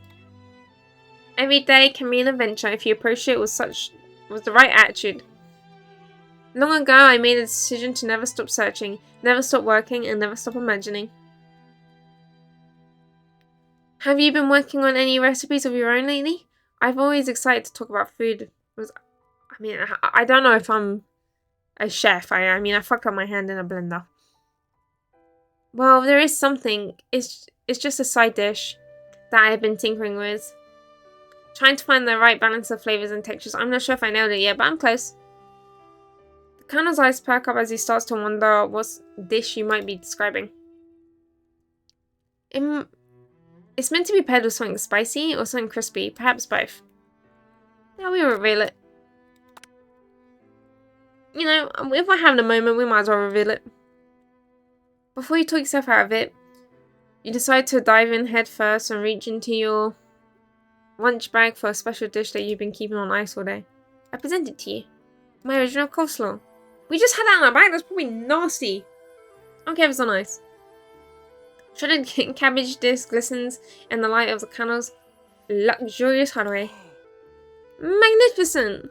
Every day can be an adventure if you approach it with the right attitude. Long ago, I made a decision to never stop searching, never stop working, and never stop imagining. Have you been working on any recipes of your own lately? I've always excited to talk about food. I don't know if I'm a chef. I fucked up my hand in a blender. Well, there is something. It's just a side dish that I've been tinkering with. Trying to find the right balance of flavors and textures. I'm not sure if I nailed it yet, but I'm close. The Colonel's eyes perk up as he starts to wonder what dish you might be describing. It's meant to be paired with something spicy or something crispy, perhaps both. Now we reveal it. You know, if I have the moment, we might as well reveal it. Before you talk yourself out of it, you decide to dive in head first and reach into your lunch bag for a special dish that you've been keeping on ice all day. I present it to you. My original coleslaw. We just had that in our bag, that's probably nasty. Okay, if it's on ice. Shredded cabbage disc glistens in the light of the Colonel's luxurious hideaway. Magnificent!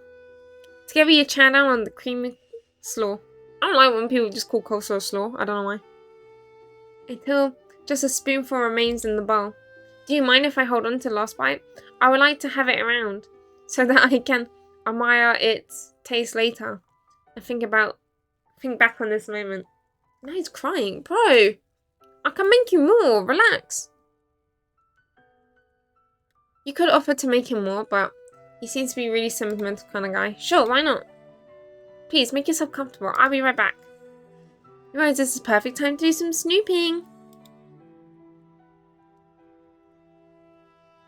Together you chow down on the creamy slaw. I don't like when people just call coleslaw slaw. I don't know why. Until just a spoonful remains in the bowl. Do you mind if I hold on to the last bite? I would like to have it around so that I can admire its taste later and think back on this moment. Now he's crying. Bro! I can make you more. Relax. You could offer to make him more, but he seems to be a really sentimental kind of guy. Sure, why not? Please, make yourself comfortable. I'll be right back. You realize this is perfect time to do some snooping.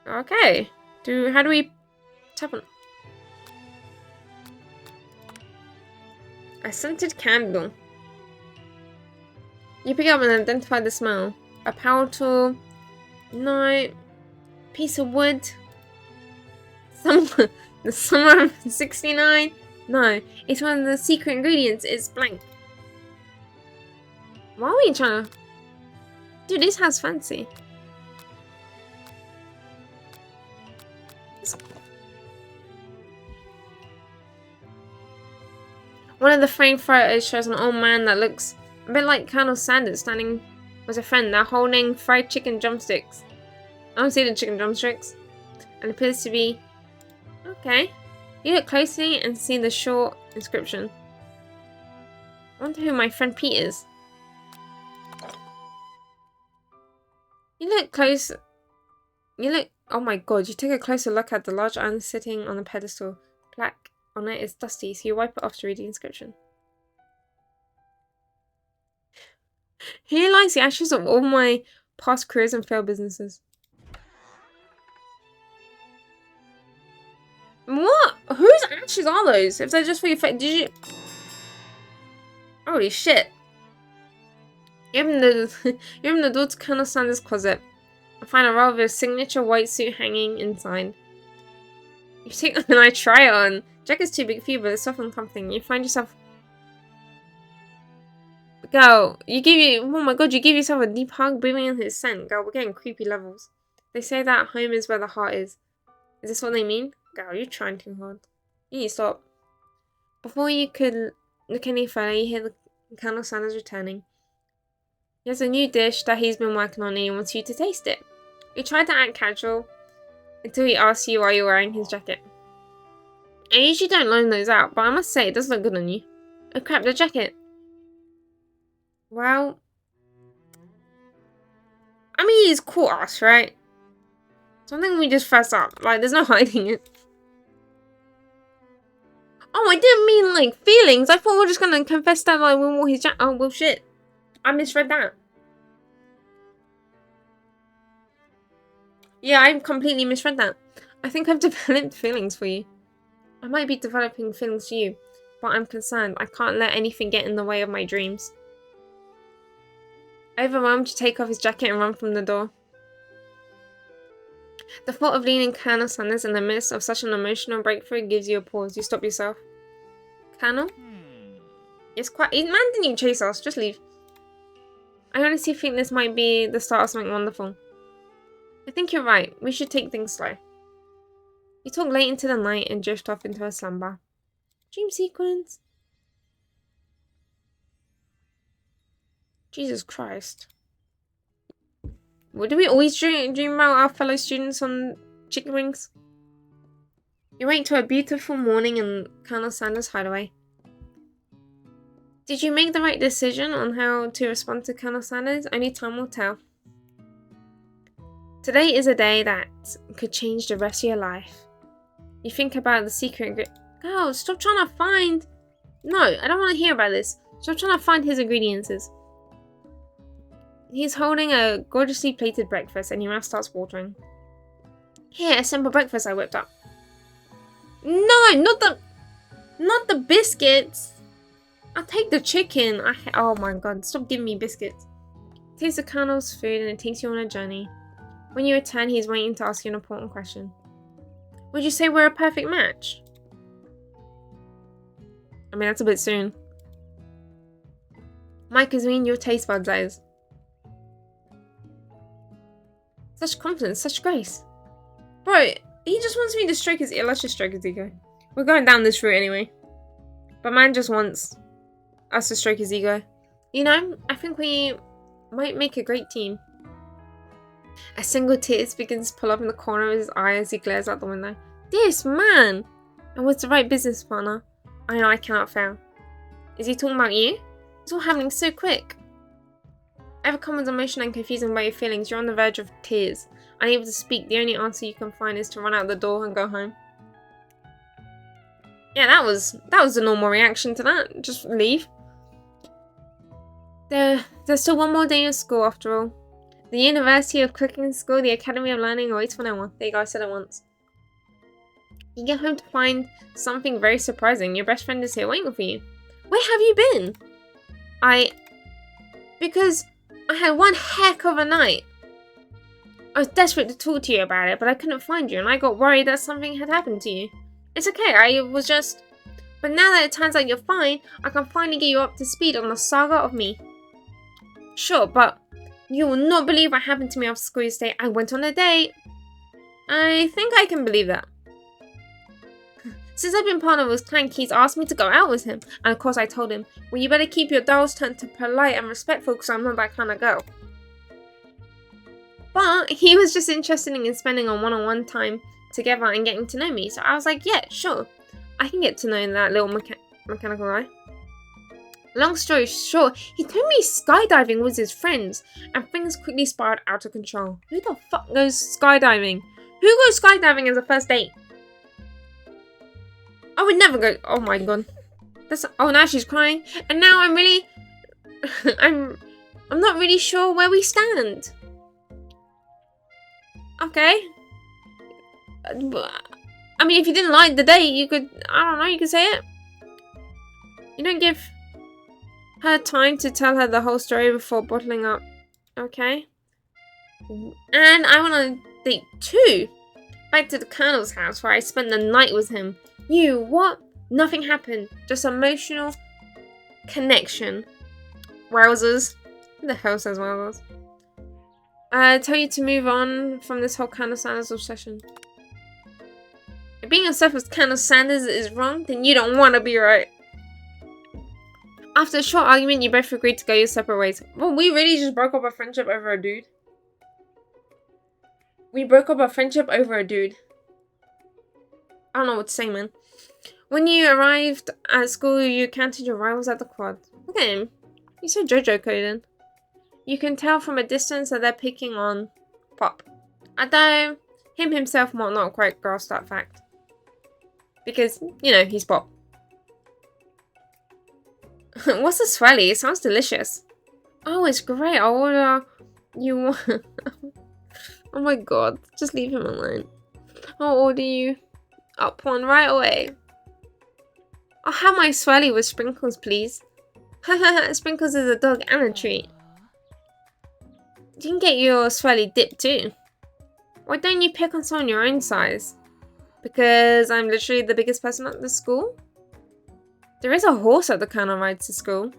Okay. How do we tap on? A scented candle. You pick up and identify the smell. A power tool. No. Piece of wood. The summer of 69. No. It's one of the secret ingredients. It's blank. Why are we trying to... Dude, this has fancy. One of the framed photos shows an old man that looks a bit like Colonel Sanders standing with a friend. They're holding fried chicken drumsticks. I don't see the chicken drumsticks. And it appears to be... Okay. You look closely and see the short inscription. I wonder who my friend Pete is. You look close... Oh my god, you take a closer look at the large urn sitting on the pedestal. Plaque on it is dusty, so you wipe it off to read the inscription. Here lies the ashes of all my past careers and failed businesses. What? Whose ashes are those? If they're just for your face, did you... Holy shit. You open the door to Colonel Sanders' closet. I find a rather signature white suit hanging inside. You take and I try it on. Jacket's too big for you, but it's soft and comforting. You find yourself... Girl, oh my god, you give yourself a deep hug, breathing in his scent. Girl, we're getting creepy levels. They say that home is where the heart is. Is this what they mean? Girl, you're trying too hard. You need to stop. Before you could look any further, you hear Colonel Sanders returning. He has a new dish that he's been working on and he wants you to taste it. You try to act casual until he asks you why you're wearing his jacket. I usually don't loan those out, but I must say it does look good on you. Oh crap, the jacket. Well, I mean, he's caught us, right? Something we just fess up. Like, there's no hiding it. Oh, I didn't mean, like, feelings. I thought we were just gonna confess that, like, we wore his jacket. Oh, well, shit. I misread that. Yeah, I completely misread that. I think I've developed feelings for you. I might be developing feelings for you, but I'm concerned. I can't let anything get in the way of my dreams. Overwhelmed, you take off his jacket and run from the door. The thought of leaving Colonel Sanders in the midst of such an emotional breakthrough gives you a pause. You stop yourself. Colonel? It's quite... Man didn't even chase us. Just leave. I honestly think this might be the start of something wonderful. I think you're right. We should take things slow. You talk late into the night and drift off into a slumber. Dream sequence. Jesus Christ. Well, do we always dream about our fellow students on chicken wings? You wake to a beautiful morning in Colonel Sanders' hideaway. Did you make the right decision on how to respond to Colonel Sanders? Only time will tell. Today is a day that could change the rest of your life. You think about the secret Girl, stop trying to find... No, I don't want to hear about this. Stop trying to find his ingredients. He's holding a gorgeously plated breakfast and your mouth starts watering. Here, a simple breakfast I whipped up. No, not the biscuits. I'll take the chicken. Oh my god, stop giving me biscuits. Taste the Colonel's food and it takes you on a journey. When you return, he's waiting to ask you an important question. Would you say we're a perfect match? I mean, that's a bit soon. Mike is mean your taste buds eyes. Such confidence, such grace. Bro, he just wants me to stroke his ego. Let's just stroke his ego. We're going down this route anyway. But man just wants us to stroke his ego. You know, I think we might make a great team. A single tear begins to pull up in the corner of his eye as he glares out the window. This man! And what's the right business partner? I know I cannot fail. Is he talking about you? It's all happening so quick. Overcome with emotion and confusing by your feelings, you're on the verge of tears. Unable to speak, the only answer you can find is to run out the door and go home. Yeah, that was the normal reaction to that. Just leave. There's still one more day of school after all. The University of Cooking School, the Academy of Learning awaits for no one. There you go, I said it once. You get home to find something very surprising. Your best friend is here waiting for you. Where have you been? Because I had one heck of a night. I was desperate to talk to you about it, but I couldn't find you, and I got worried that something had happened to you. It's okay, I was just... But now that it turns out you're fine, I can finally get you up to speed on the saga of me. Sure, but you will not believe what happened to me after school yesterday. I went on a date. I think I can believe that. Since I've been part of his clan, he's asked me to go out with him. And of course I told him, well, you better keep your dials turned to polite and respectful because I'm not that kind of girl. But he was just interested in spending a one-on-one time together and getting to know me. So I was like, yeah, sure. I can get to know that little mechanical guy. Long story short, he told me skydiving was his friends. And things quickly spiraled out of control. Who the fuck goes skydiving? Who goes skydiving as a first date? I would never go. Oh my god. Oh, now she's crying. And now I'm really... I'm not really sure where we stand. Okay. I mean, if you didn't like the date, you could... I don't know, you could say it. You don't give her time to tell her the whole story before bottling up. Okay. And I went on a date too. Back to the Colonel's house where I spent the night with him. You, what? Nothing happened. Just emotional connection. Wowzers. Who the hell says wowzers? I tell you to move on from this whole Colonel Sanders obsession. If being obsessed with Colonel Sanders is wrong, then you don't want to be right. After a short argument, you both agreed to go your separate ways. Well, we really just broke up our friendship over a dude. We broke up our friendship over a dude. I don't know what to say, man. When you arrived at school, you counted your rivals at the quad. Look at him. He's so JoJo coded. You can tell from a distance that they're picking on Pop. Although, him himself might not quite grasp that fact. Because, you know, he's Pop. What's the swelly? It sounds delicious. Oh, it's great. I'll order you one. Oh my god. Just leave him alone. I'll order you up one right away. I'll have my swelly with sprinkles, please. Sprinkles is a dog and a treat. You can get your swelly dip too. Why don't you pick on someone your own size? Because I'm literally the biggest person at the school? There is a horse at the Colonel rides to school.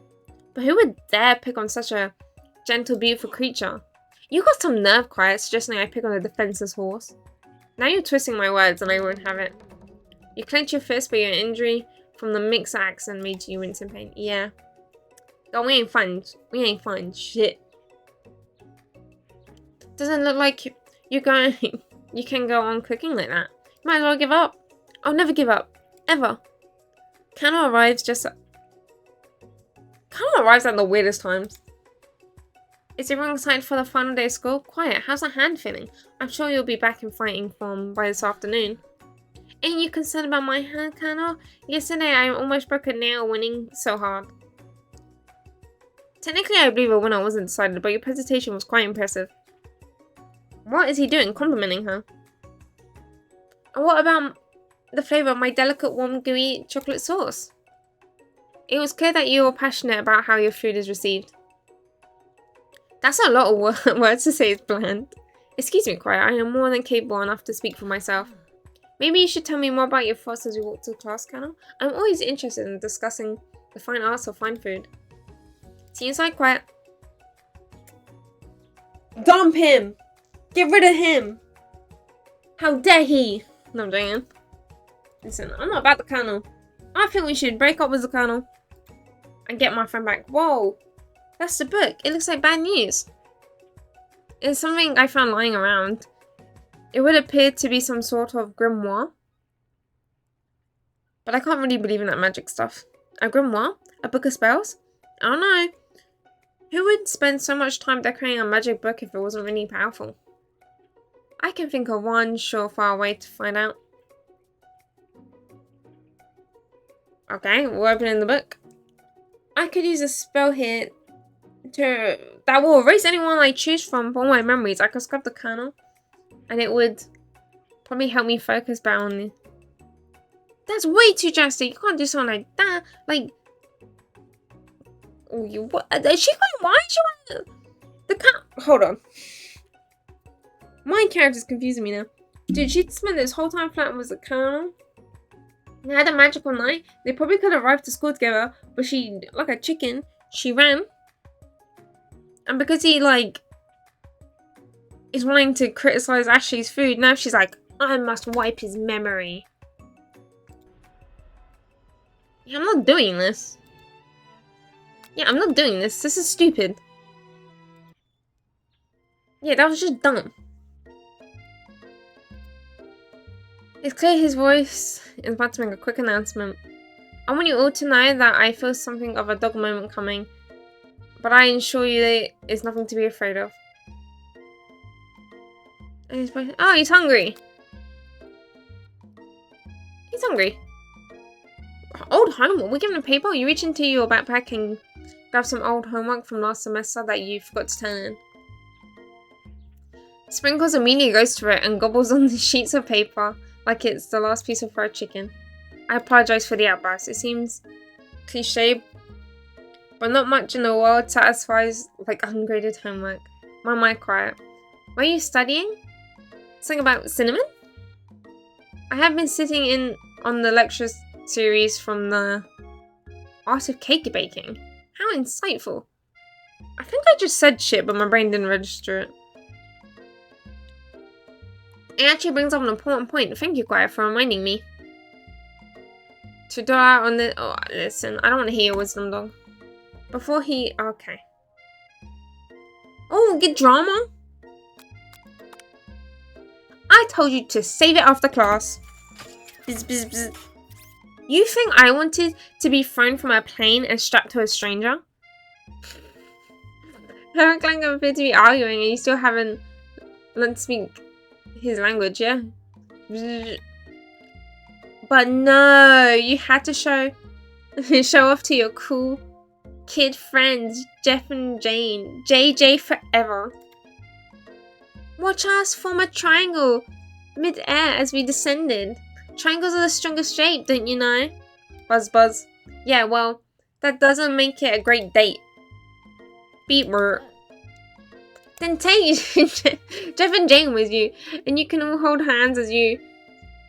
But who would dare pick on such a gentle, beautiful creature? You got some nerve, Quiet, suggesting I pick on a defenseless horse. Now you're twisting my words and I won't have it. You clench your fist, but your injury from the mixed accent made you wince in pain. Yeah. Oh, we ain't fun. Shit. Doesn't look like you can go on cooking like that. You might as well give up. I'll never give up. Ever. Colonel arrives at the weirdest times. Is everyone excited for the final day of school? Quiet, how's the hand feeling? I'm sure you'll be back in fighting form by this afternoon. Ain't you concerned about my hand, Colonel? Yesterday I almost broke a nail winning so hard. Technically I believe a winner wasn't decided, but your presentation was quite impressive. What is he doing? Complimenting her. And what about the flavour of my delicate, warm, gooey chocolate sauce? It was clear that you were passionate about how your food is received. That's a lot of words to say is bland. Excuse me, Quiet. I am more than capable enough to speak for myself. Maybe you should tell me more about your thoughts as we walk to class, Colonel. I'm always interested in discussing the fine arts of fine food. See you inside, Quiet. Dump him! Get rid of him! How dare he! No, I'm joking. Listen, I'm not about the Colonel. I think we should break up with the Colonel and get my friend back. Whoa! That's the book. It looks like bad news. It's something I found lying around. It would appear to be some sort of grimoire. But I can't really believe in that magic stuff. A grimoire? A book of spells? I don't know. Who would spend so much time decorating a magic book if it wasn't really powerful? I can think of one surefire way to find out. Okay, we're opening the book. I could use a spell here that will erase anyone I choose from all my memories. I could scrub the Colonel, and it would probably help me focus better on the... That's way too drastic. You can't do something like that. Like, oh, what? Is she going? Why is she want the Colonel? Hold on. My character's confusing me now. Dude, she spent this whole time flirting with the Colonel. They had a magical night. They probably could have arrived to school together, but she, like a chicken, she ran. And because he, like, is wanting to criticize Ashley's food, now she's like, I must wipe his memory. Yeah, I'm not doing this. Yeah, I'm not doing this. This is stupid. Yeah, that was just dumb. It's clear his voice is about to make a quick announcement. I want you all to know that I feel something of a dog moment coming, but I assure you there is nothing to be afraid of. Oh, he's hungry. He's hungry. Old homework? We're giving him paper? You reach into your backpack and grab some old homework from last semester that you forgot to turn in. Sprinkles immediately goes to it and gobbles on the sheets of paper like it's the last piece of fried chicken. I apologize for the outburst. It seems cliche, but not much in the world satisfies like ungraded homework. My Quiet. Were you studying? Something about cinnamon? I have been sitting in on the lecture series from the art of cake baking. How insightful. I think I just said shit, but my brain didn't register it. It actually brings up an important point. Thank you, Quiet, for reminding me. To dot out on the... Oh, listen. I don't want to hear your wisdom, dog. before he... Okay. Oh, get drama? I told you to save it after class. Bzz, bzz, bzz. You think I wanted to be thrown from a plane and strapped to a stranger? Harry and Clank appear to be arguing and you still haven't learned to speak his language, yeah? Bzz. But no, you had to show off to your cool kid friends, Jeff and Jane. JJ forever. Watch us form a triangle mid-air as we descended. Triangles are the strongest shape, don't you know? Buzz buzz. Yeah, well, that doesn't make it a great date. Beep mer. Then take Jeff and Jane with you, and you can all hold hands as you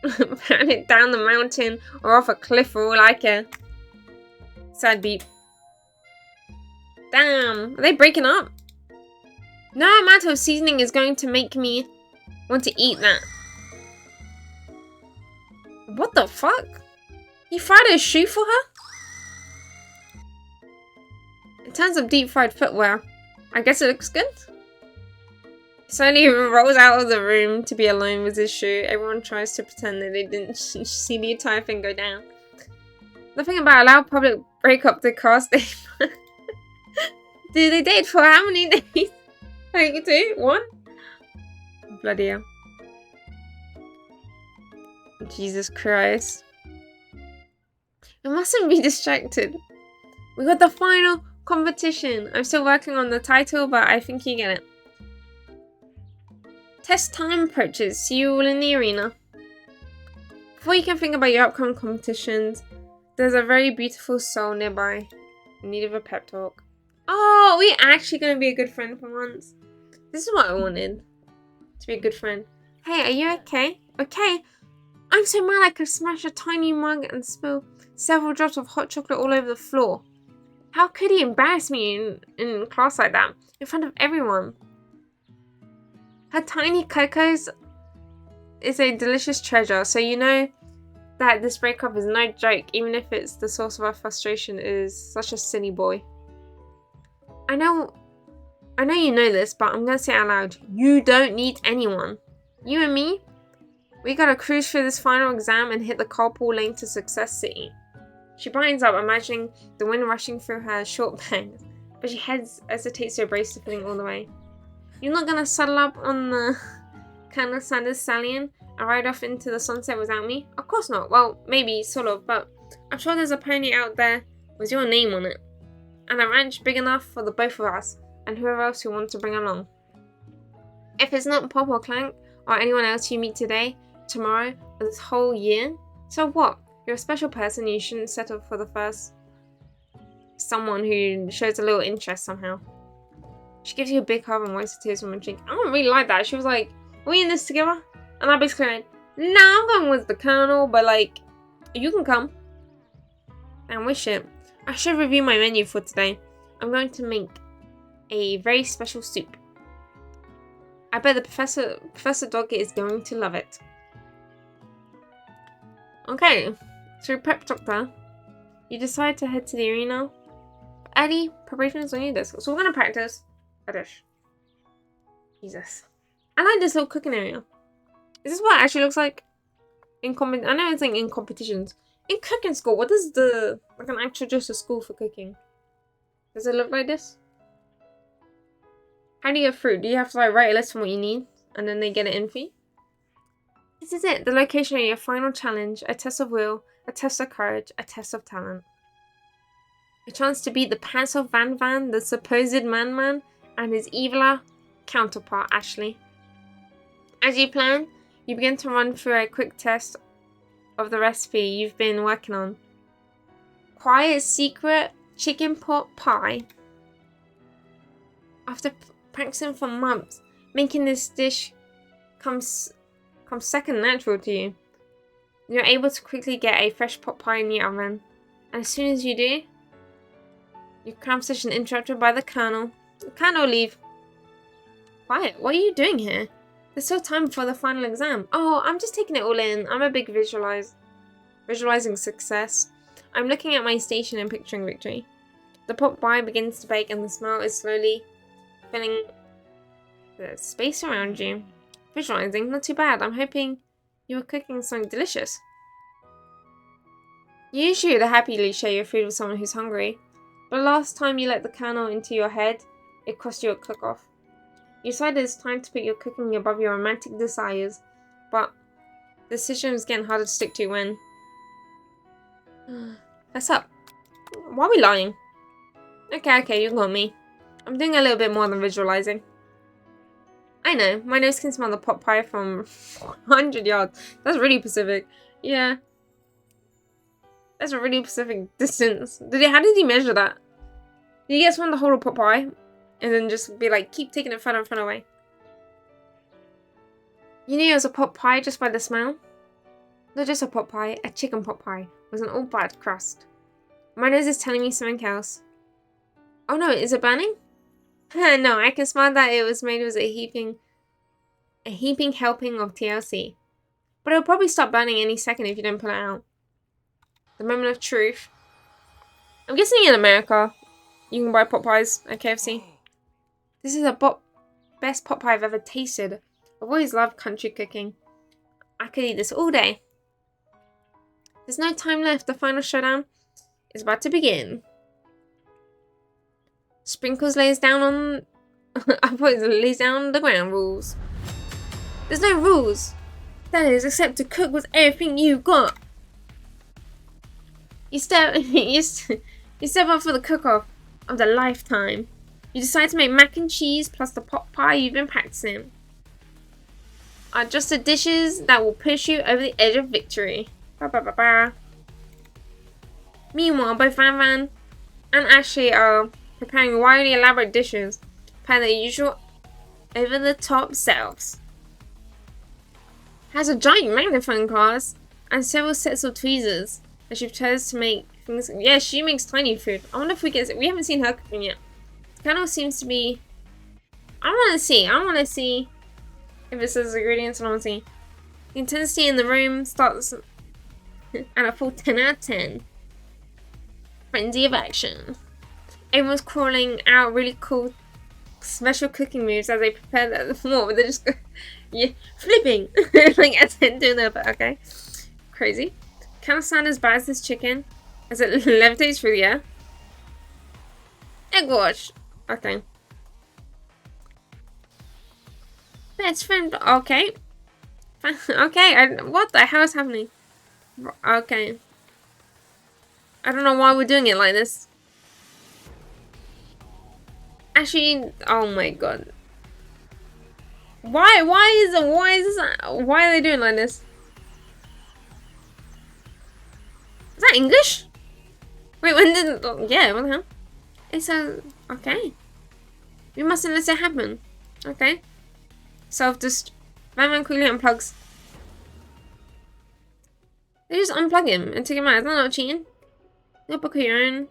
pan it down the mountain or off a cliff for all I care. Sad beep. Damn, are they breaking up? No amount of seasoning is going to make me want to eat that. What the fuck? He fried a shoe for her? In terms of deep fried footwear, I guess it looks good. Slowly rolls out of the room to be alone with his shoe. Everyone tries to pretend that they didn't see the entire thing go down. Nothing about a loud public breakup to cast a... Do they date for how many days? Like 2? 1? Bloody hell. Jesus Christ. I mustn't be distracted. We got the final competition. I'm still working on the title, but I think you get it. Test time approaches. See you all in the arena. Before you can think about your upcoming competitions, there's a very beautiful soul nearby in need of a pep talk. Oh, we're actually going to be a good friend for once. This is what I wanted. To be a good friend. Hey, are you okay? Okay. I'm so mad I could smash a tiny mug and spill several drops of hot chocolate all over the floor. How could he embarrass me in class like that? In front of everyone. Her tiny cocos is a delicious treasure, so you know that this breakup is no joke, even if it's the source of our frustration. It is such a silly boy. I know you know this, but I'm gonna say it out loud. You don't need anyone. You and me, we gotta cruise through this final exam and hit the carpool lane to Success City. She brightens up, imagining the wind rushing through her short bangs, but she hesitates to embrace the feeling all the way. You're not gonna saddle up on the Colonel Sanders Stallion and ride off into the sunset without me? Of course not. Well, maybe, sort of, but I'm sure there's a pony out there with your name on it. And a ranch big enough for the both of us, and whoever else you want to bring along. If it's not Pop or Clank, or anyone else you meet today, tomorrow, or this whole year, so what? You're a special person, you shouldn't settle for the first someone who shows a little interest somehow. She gives you a big hug and wipes the tears from her cheek. I don't really like that. She was like, are we in this together? And I basically went, nah, I'm going with the Colonel, but like, you can come. And wish it. I should review my menu for today. I'm going to make a very special soup. I bet the Professor Dog is going to love it. Okay, so prep doctor. You decide to head to the arena. Eddie, preparations on your desk. So we're gonna practice a dish. Jesus. I like this little cooking area. Is this what it actually looks like? I know it's like in competitions. In cooking school, what is like an actual just a school for cooking? Does it look like this? How do you get through? Do you have to like write a list of what you need and then they get it in for you? This is it, the location of your final challenge, a test of will, a test of courage, a test of talent. A chance to beat the pants of Van Van, the supposed man, and his eviler counterpart, Ashley. As you plan, you begin to run through a quick test of the recipe you've been working on. Quiet secret chicken pot pie. After practicing for months, making this dish comes second natural to you. You're able to quickly get a fresh pot pie in the oven. And as soon as you do, your cram session interrupted by the Colonel. The Colonel leave. Quiet, what are you doing here? There's still time before the final exam. Oh, I'm just taking it all in. I'm a big visualizing success. I'm looking at my station and picturing victory. The pot pie begins to bake and the smell is slowly filling the space around you. Visualizing, not too bad. I'm hoping you are cooking something delicious. You usually would happily share your food with someone who's hungry, but last time you let the kernel into your head, it cost you a cook-off. You decided it's time to put your cooking above your romantic desires, but the decision is getting harder to stick to when... What's up? Why are we lying? Okay, you got me. I'm doing a little bit more than visualizing. I know, my nose can smell the pot pie from 100 yards. That's really Pacific. Yeah. That's a really Pacific distance. How did he measure that? Did he get someone to hold a pot pie? And then just be like, keep taking it further and further away. You knew it was a pot pie just by the smell? Not just a pot pie, a chicken pot pie with an all-bad crust. My nose is telling me something else. Oh no, is it burning? No, I can smell that it was made with a heaping helping of TLC. But it'll probably stop burning any second if you don't pull it out. The moment of truth. I'm guessing in America, you can buy pot pies at KFC. This is the best pot pie I've ever tasted. I've always loved country cooking. I could eat this all day. There's no time left. The final showdown is about to begin. Sprinkles lays down on... I thought it lays down the ground rules. There's no rules. That is, except to cook with everything you got. You step up for the cook-off of the lifetime. You decide to make mac and cheese plus the pot pie you've been practicing. Are just the dishes that will push you over the edge of victory. Ba, ba, ba, ba. Meanwhile, both Van Van and Ashley are preparing wildly elaborate dishes, per their usual over-the-top selves. Has a giant magnifying glass and several sets of tweezers that she chose to make things. Yeah, she makes tiny food. I wonder if we haven't seen her cooking yet. It kind of seems to be. I want to see if it says ingredients. I want to see. The intensity in the room starts at a full 10 out of 10. Frenzy of action. Everyone's crawling out really cool special cooking moves as they prepare that more, but they're just flipping like as they're doing that. But okay, crazy. Colonel Sanders buys this chicken as it levitates through the air. Egg wash. Okay. Best friend. Okay. Okay. What the hell is happening? Okay. I don't know why we're doing it like this. Actually, oh my god. Why are they doing like this? Is that English? Wait, when did... yeah, what the hell? It says... okay. We mustn't let it happen. Okay. Self-dest... Van Van quickly unplugs. They just unplug him and take him out. Is that not cheating? You book of your own.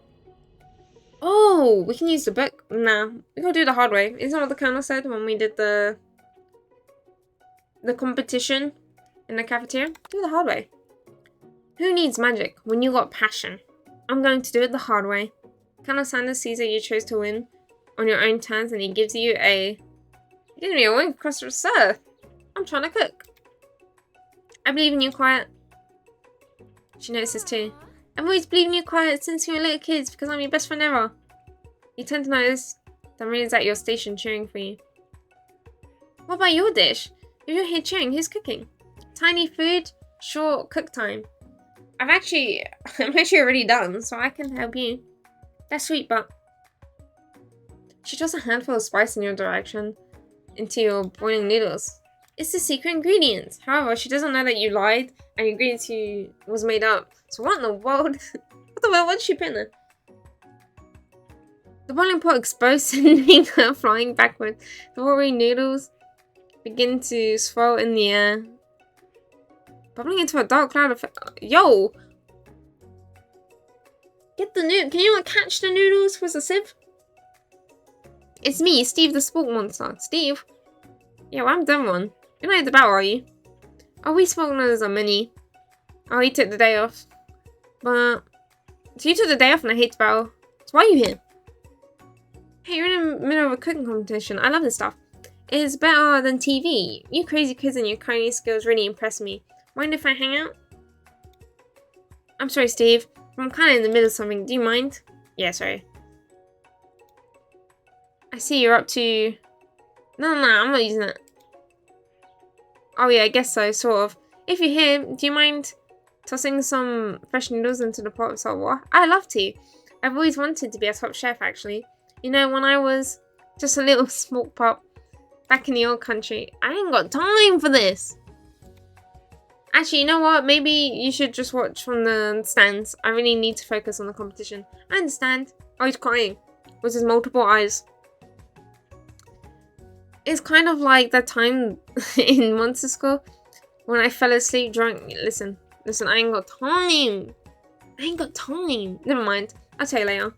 Oh, we can use the book. Nah, we gotta do it the hard way. Isn't that what the colonel said when we did the competition in the cafeteria? Do it the hard way. Who needs magic when you got passion? I'm going to do it the hard way. Colonel Sanders sees that you chose to win on your own terms and he gives you a... You didn't even win, Crusher, sir. I'm trying to cook. I believe in you, Quiet. She notices too. I've always believed in you, Quiet, since you were little kids because I'm your best friend ever. You tend to notice that Maria's at your station cheering for you. What about your dish? If you're here cheering, who's cooking? Tiny food, short cook time. I'm actually already done, so I can help you. That's sweet, but... She throws a handful of spice in your direction into your boiling noodles. It's the secret ingredient. However, she doesn't know that you lied and the ingredients was made up. So what in the world? What did she put in there? The boiling pot explodes, sending her flying backward. The watery noodles begin to swirl in the air, bubbling into a dark cloud of... Yo! Get the noodle. Can you not catch the noodles with a sieve? It's me, Steve the Spork Monster. Steve? Yeah, well, I'm done one. You're not at the battle, are you? Oh, we Spork Monsters are many. He took the day off. But... So you took the day off and I hate the battle. So why are you here? Hey, you're in the middle of a cooking competition. I love this stuff. It's better than TV. You crazy kids and your culinary skills really impress me. Mind if I hang out? I'm sorry, Steve. I'm kind of in the middle of something. Do you mind? Yeah, sorry. I see you're up to... No, I'm not using it. Oh yeah, I guess so, sort of. If you're here, do you mind tossing some fresh noodles into the pot of salt water? I'd love to. I've always wanted to be a top chef, actually. You know, when I was just a little smoke pup back in the old country, I ain't got time for this. Actually, you know what? Maybe you should just watch from the stands. I really need to focus on the competition. I understand. Oh, he's crying with his multiple eyes. It's kind of like that time in Monster School when I fell asleep drunk. Listen, I ain't got time. Never mind. I'll tell you later.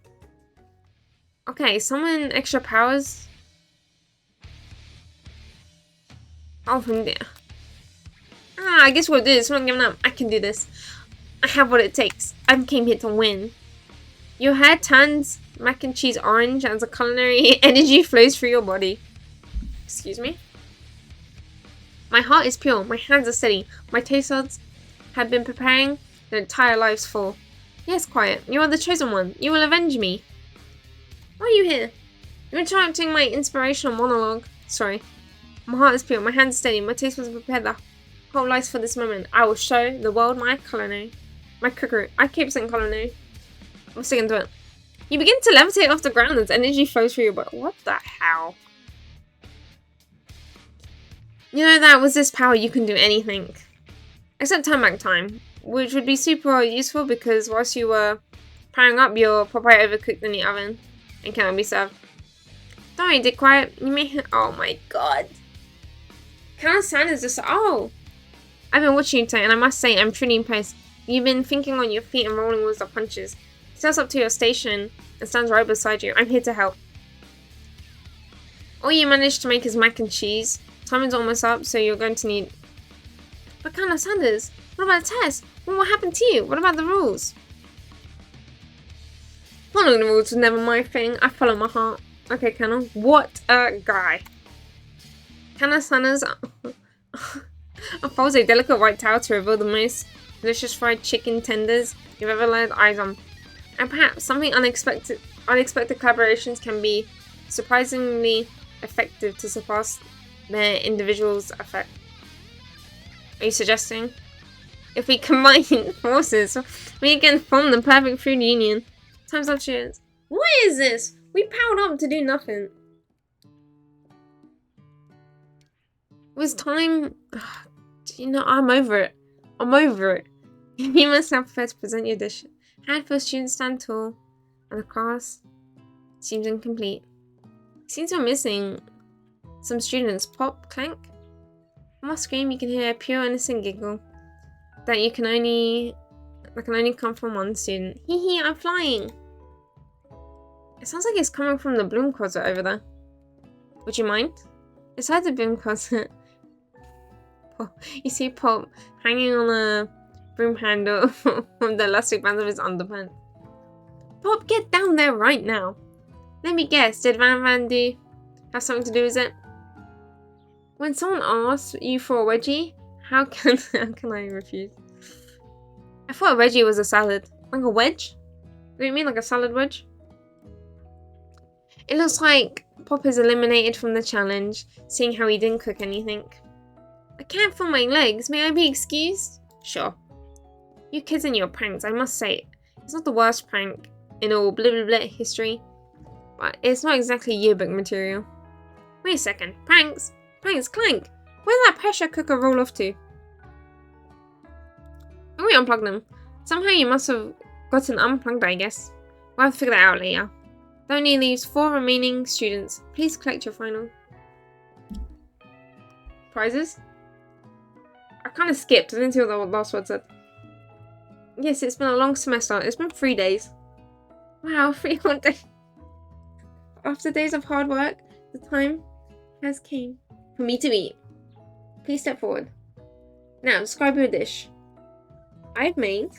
Okay, summon extra powers. Oh, from there. I guess we'll do this. I'm not giving up. I can do this. I have what it takes. I came here to win. Your hair turns mac and cheese orange as a culinary energy flows through your body. Excuse me? My heart is pure. My hands are steady. My taste buds have been preparing their entire lives for. Yes, quiet. You are the chosen one. You will avenge me. Why are you here? You're interrupting my inspirational monologue. Sorry. My heart is pure. My hands are steady. My taste buds prepared the whole life for this moment. I will show the world my culinary. My cookery. I keep saying culinary. I'm sticking to it. You begin to levitate off the ground as energy flows through your body. What the hell? You know that with this power you can do anything. Except turn back time. Which would be super useful because whilst you were powering up, your Popeye overcooked in the oven and cannot be served. Don't worry, Dick Quiet. You may. Oh my god. Colonel Sanders just. Oh! I've been watching you today and I must say I'm truly impressed. You've been thinking on your feet and rolling with the punches. He steps up to your station and stands right beside you. I'm here to help. All you managed to make is mac and cheese. Time is almost up, so you're going to need... But Colonel Sanders, what about the test? What happened to you? What about the rules? Following the rules was never my thing. I follow my heart. Okay, Colonel. What a guy. Colonel Sanders unfolds a delicate white towel to reveal the most delicious fried chicken tenders you've ever laid eyes on. And perhaps something unexpected collaborations can be surprisingly effective to surpass their individual's effect. Are you suggesting? If we combine forces, we can form the perfect food union. Time's up, cheers. What is this? We powered up to do nothing. It was time... You know, I'm over it. You must now prepare to present your dish. Hand for students stand tall, and the class seems incomplete. It seems we're missing some students. Pop, clank. On my screen, you can hear a pure innocent giggle that can only come from one student. Hee hee, I'm flying. It sounds like it's coming from the broom closet over there. Would you mind? Inside the broom closet, you see Pop hanging on a broom handle from the elastic bands of his underpants. Pop, get down there right now. Let me guess, did Van Vandy have something to do with it? When someone asks you for a wedgie, how can I refuse? I thought a wedgie was a salad. Like a wedge? Do you mean like a salad wedge? It looks like Pop is eliminated from the challenge, seeing how he didn't cook anything. I can't feel my legs. May I be excused? Sure. You kids and your pranks, I must say. It's not the worst prank in all blah blah blah history. But it's not exactly yearbook material. Wait a second. Pranks? Pranks, clank! Where'd that pressure cooker roll off to? Oh, we unplugged them. Somehow you must have gotten unplugged, I guess. We'll have to figure that out later. That only leaves 4 remaining students. Please collect your final prizes. I kind of skipped. I didn't see what the last word said. Yes, it's been a long semester. It's been 3 days. Wow, 3 whole days. After days of hard work, the time has came for me to eat. Please step forward. Now, describe your dish. I've made...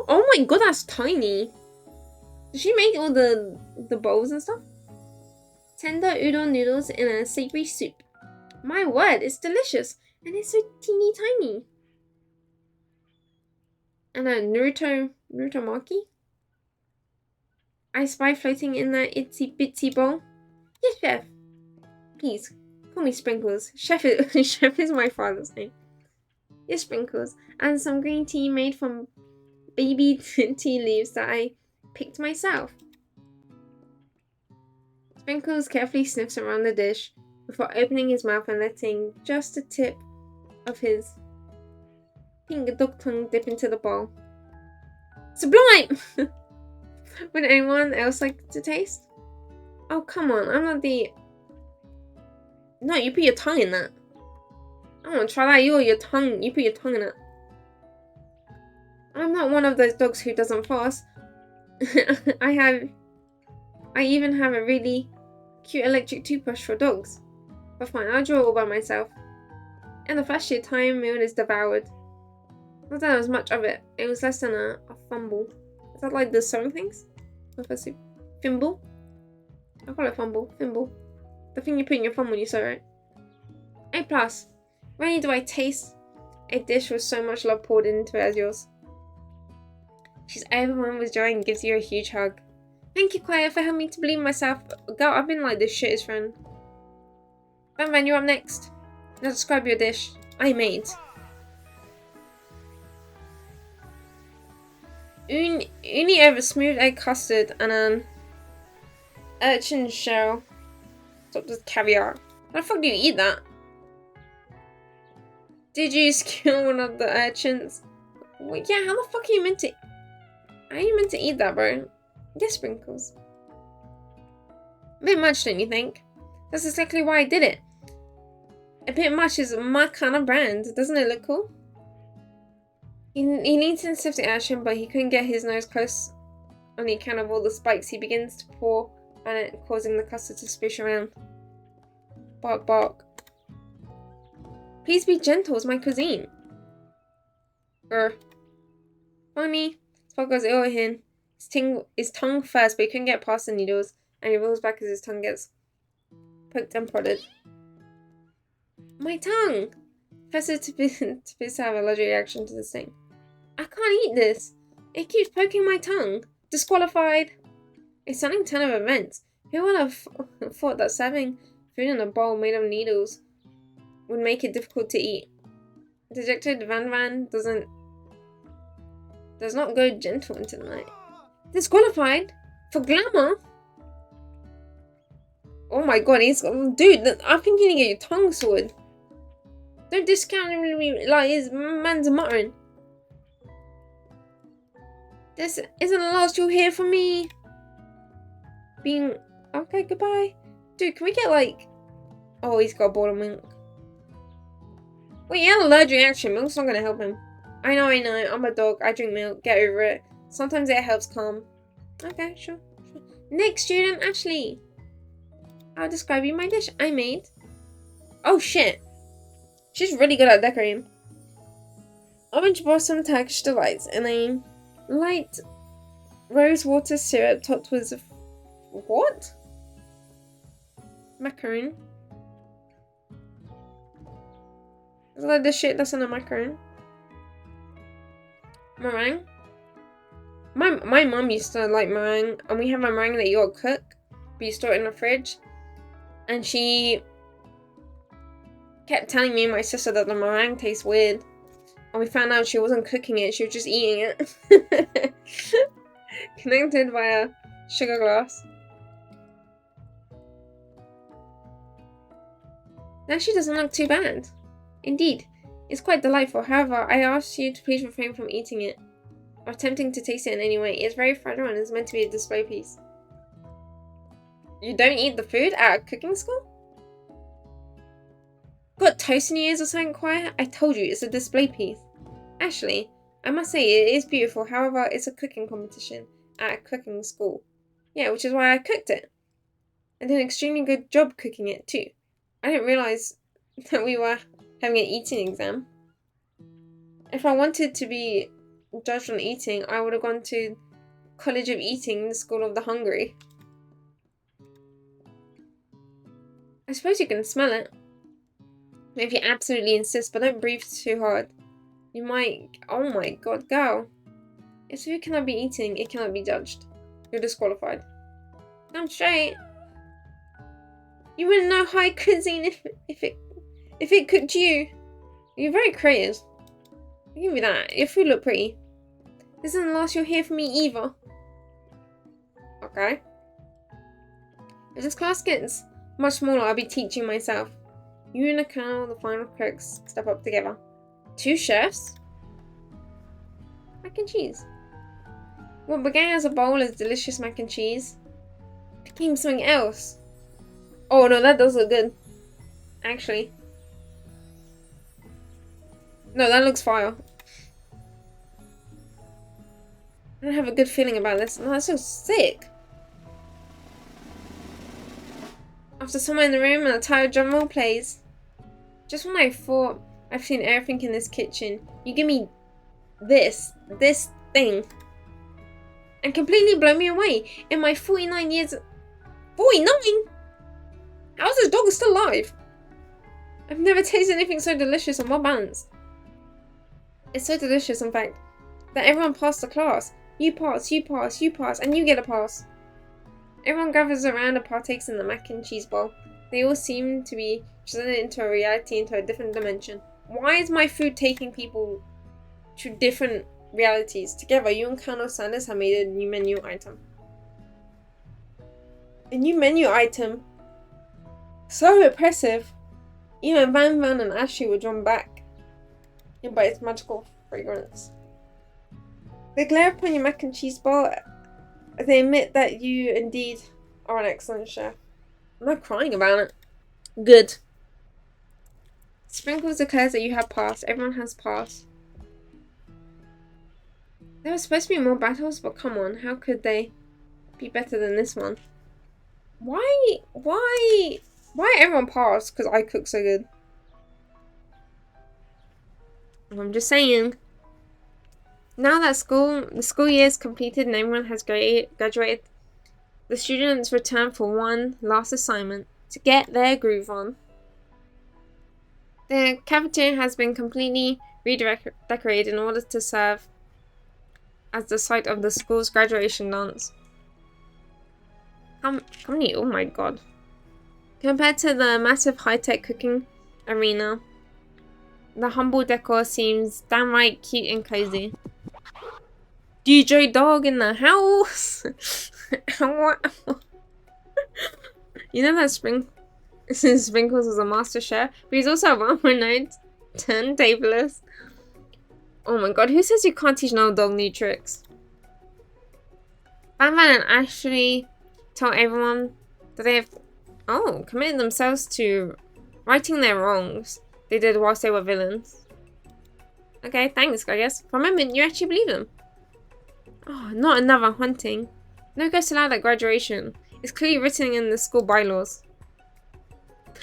Oh my god, that's tiny. Did she make all the bowls and stuff? Tender udon noodles in a savory soup. My word, it's delicious. And it's so teeny tiny. And a Naruto Maki? I spy floating in that itsy bitsy bowl. Yes, chef. Please, call me Sprinkles. Chef is my father's name. Yes, Sprinkles. And some green tea made from baby tea leaves that I picked myself. Sprinkles carefully sniffs around the dish before opening his mouth and letting just the tip of his pink dog tongue dip into the bowl. Sublime! Would anyone else like to taste? Oh, come on, I'm not the... No, you put your tongue in that. I want to try that. You put your tongue in it. I'm not one of those dogs who doesn't floss. I even have a really cute electric toothbrush for dogs. But fine, I'll draw it all by myself. In the first year, time meal is devoured. Not that there was much of it. It was less than a fumble. Is that like the sewing things? Fimble? I call it fumble. Fimble. The thing you put in your thumb when you sew, right? A+. Rarely do I taste a dish with so much love poured into it as yours. She's overwhelmed with joy and gives you a huge hug. Thank you, Quiet, for helping me to believe in myself. Girl, I've been like the shittest friend. Van, you're up next. Now describe your dish. I made. Uni over smooth egg custard and an urchin shell topped with caviar. How the fuck do you eat that? Did you skewer one of the urchins? Well, yeah, how the fuck are you meant to... How are you meant to eat that, bro? Yes, Sprinkles. A bit much, don't you think? That's exactly why I did it. A bit much is my kind of brand. Doesn't it look cool? He leans and sniffs the urchin, but he couldn't get his nose close on the account of all the spikes. He begins to pour on it, causing the custard to splish around. Bark, bark. Please be gentle, it's my cuisine. Funny. Spot goes ill at him. His tongue first, but he couldn't get past the needles, and he rolls back as his tongue gets poked and prodded. My tongue! Professor appears to have an allergic reaction to this thing. I can't eat this. It keeps poking my tongue. Disqualified. A stunning turn of events. Who would have thought that serving food in a bowl made of needles would make it difficult to eat? Dejected Van does not go gentle into the night. Disqualified? For glamour? Oh my god, dude, I think you need to get your tongue sorted. Don't discount him like his man's muttering. This isn't the last you'll hear from me. Okay, goodbye. Dude, can we get like... Oh, he's got a bowl of milk. Wait, he had an allergic reaction. Milk's not gonna help him. I know. I'm a dog. I drink milk. Get over it. Sometimes it helps calm. Okay, sure. Next student, Ashley. I'll describe you my dish I made. Oh, shit. She's really good at decorating. Orange blossom Turkish delights and a light rose water syrup topped with... What? Macaron. Is that the shit that's in a macaron? Meringue? My mum used to like meringue, and we have a meringue that you gotta cook, but you store it in the fridge. And she kept telling me and my sister that the meringue tastes weird. And we found out she wasn't cooking it, she was just eating it. Connected by a sugar glass. Now she doesn't look too bad. Indeed, it's quite delightful. However, I ask you to please refrain from eating it or attempting to taste it in any way. It's very fragile and is meant to be a display piece. You don't eat the food at a cooking school? Got toast in your ears or something, Quiet? I told you, it's a display piece. Actually, I must say it is beautiful. However, it's a cooking competition at a cooking school. Yeah, which is why I cooked it. I did an extremely good job cooking it too. I didn't realise that we were having an eating exam. If I wanted to be judged on eating, I would have gone to College of Eating, the School of the Hungry. I suppose you can smell it. If you absolutely insist, but don't breathe too hard. You might... Oh my god, girl. If food cannot be eaten, it cannot be judged. You're disqualified. Damn straight. You wouldn't know high cuisine if it cooked you. You're very creative. I'll give you that. Your food look pretty. This isn't the last you'll hear from me either. Okay. If this class gets much smaller, I'll be teaching myself. You and the colonel, the final cooks, step up together. 2 chefs? Mac and cheese. What began as a bowl of delicious mac and cheese became something else. Oh no, that does look good. Actually. No, that looks fire. I don't have a good feeling about this. No, that's so sick. After someone in the room and a tired drum roll plays. Just when I thought I've seen everything in this kitchen, you give me this thing. And completely blow me away. In my 49 years... 49?! How's this dog still alive? I've never tasted anything so delicious and well balanced. It's so delicious, in fact, that everyone passed the class. You pass, you pass, you pass, and you get a pass. Everyone gathers around and partakes in the mac and cheese bowl. They all seem to be presented into a reality, into a different dimension. Why is my food taking people to different realities? Together, you and Colonel Sanders have made a new menu item. A new menu item? So impressive! Even Van Van and Ashley were drawn back by its magical fragrance. They glare upon your mac and cheese bowl as they admit that you indeed are an excellent chef. I'm not crying about it. Good. Sprinkles declares that you have passed. Everyone has passed. There were supposed to be more battles, but come on, how could they be better than this one? Why everyone passed? Because I cook so good. I'm just saying. Now that the school year is completed and everyone has graduated, the students return for one last assignment to get their groove on. The cafeteria has been completely redecorated in order to serve as the site of the school's graduation dance. How many? Oh my god. Compared to the massive high-tech cooking arena, the humble decor seems downright cute and cozy. DJ Dog in the house! You know that Sprinkles is a master chef, but he's also a well-known turntablist. Oh my god, who says you can't teach no dog new tricks? Batman and Ashley tell everyone that they have committed themselves to righting their wrongs they did whilst they were villains. Okay, thanks, I guess. For a moment, you actually believe them. Oh, not another hunting. No ghosts allowed at graduation. It's clearly written in the school bylaws.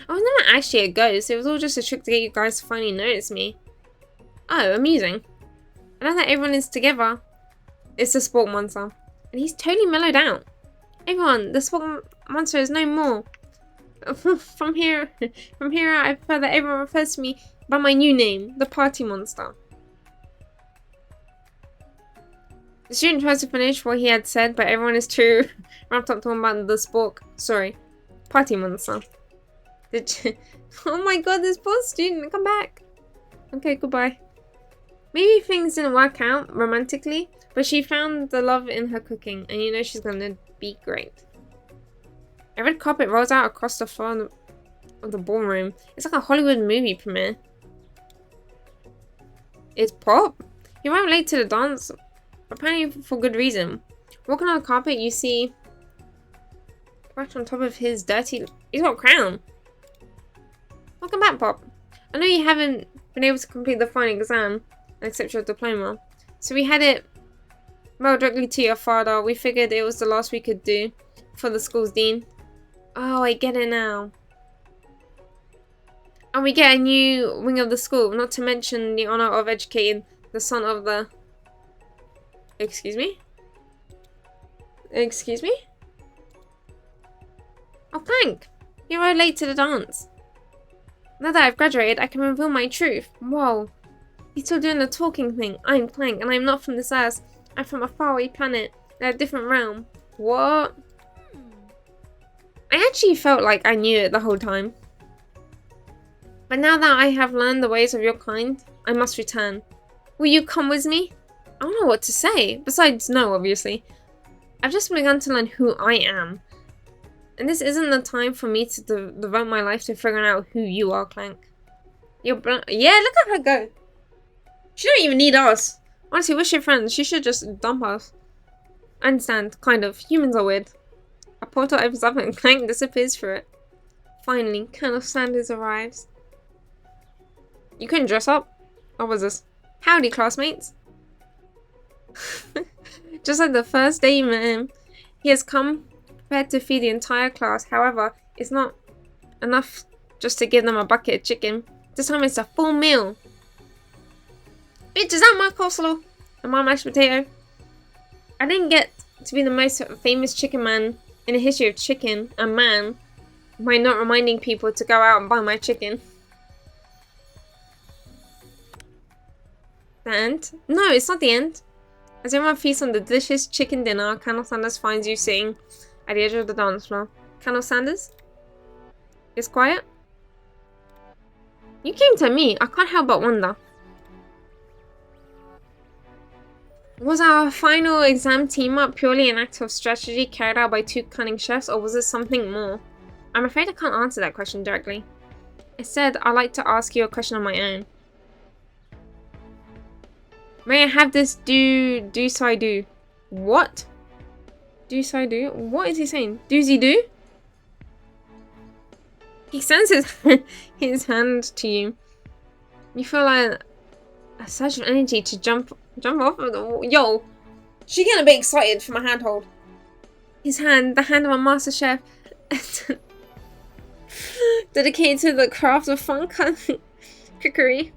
I was never actually a ghost. It was all just a trick to get you guys to finally notice me. Oh, amusing. And now that everyone is together, it's the sport monster. And he's totally mellowed out. Everyone, the sport monster is no more. From here out, I prefer that everyone refers to me by my new name, the party monster. The student tries to finish what he had said, but everyone is too wrapped up talking about the party monster. Oh my god, this poor student, come back. Okay, goodbye. Maybe things didn't work out romantically, but she found the love in her cooking, and you know she's gonna be great. A red carpet rolls out across the front of the ballroom. It's like a Hollywood movie premiere. It's Pop. He arrived late to the dance, apparently for good reason. Walking on the carpet, you see right on top of his dirty... He's got a crown. Welcome back, Pop. I know you haven't been able to complete the final exam and accept your diploma, so we had it mailed directly to your father. We figured it was the last we could do for the school's dean. Oh, I get it now. And we get a new wing of the school, not to mention the honour of educating the son of the... Excuse me? Excuse me? Oh, thank. You arrived late to the dance. Now that I've graduated, I can reveal my truth. Whoa. You're still doing the talking thing. I'm Clank, and I'm not from this earth. I'm from a faraway planet, in a different realm. What? I actually felt like I knew it the whole time. But now that I have learned the ways of your kind, I must return. Will you come with me? I don't know what to say. Besides, no, obviously. I've just begun to learn who I am. And this isn't the time for me to devote my life to figuring out who you are, Clank. You're yeah, look at her go. She don't even need us. Honestly, we're shit friends. She should just dump us. I understand, kind of. Humans are weird. A portal opens up and Clank disappears through it. Finally, Colonel Sanders arrives. You couldn't dress up? What was this? Howdy, classmates. Just like the first day you met him, he has come prepared to feed the entire class. However, it's not enough just to give them a bucket of chicken. This time it's a full meal. Bitch, is that my coleslaw? And my mashed potato? I didn't get to be the most famous chicken man in the history of chicken and man by not reminding people to go out and buy my chicken. The end? No, it's not the end. As everyone feasts on the delicious chicken dinner, Colonel Sanders finds you sitting at the edge of the dance floor. Colonel Sanders? It's quiet? You came to me. I can't help but wonder. Was our final exam team-up purely an act of strategy carried out by two cunning chefs, or was it something more? I'm afraid I can't answer that question directly. Instead, I'd like to ask you a question of my own. May I have this so I do? What? Do so I do? What is he saying? Doozy do? He sends his hand to you. You feel like a surge of energy to jump off of the wall. Yo, she getting a bit excited for my handhold. His hand, the hand of a master chef, dedicated to the craft of fun cookery.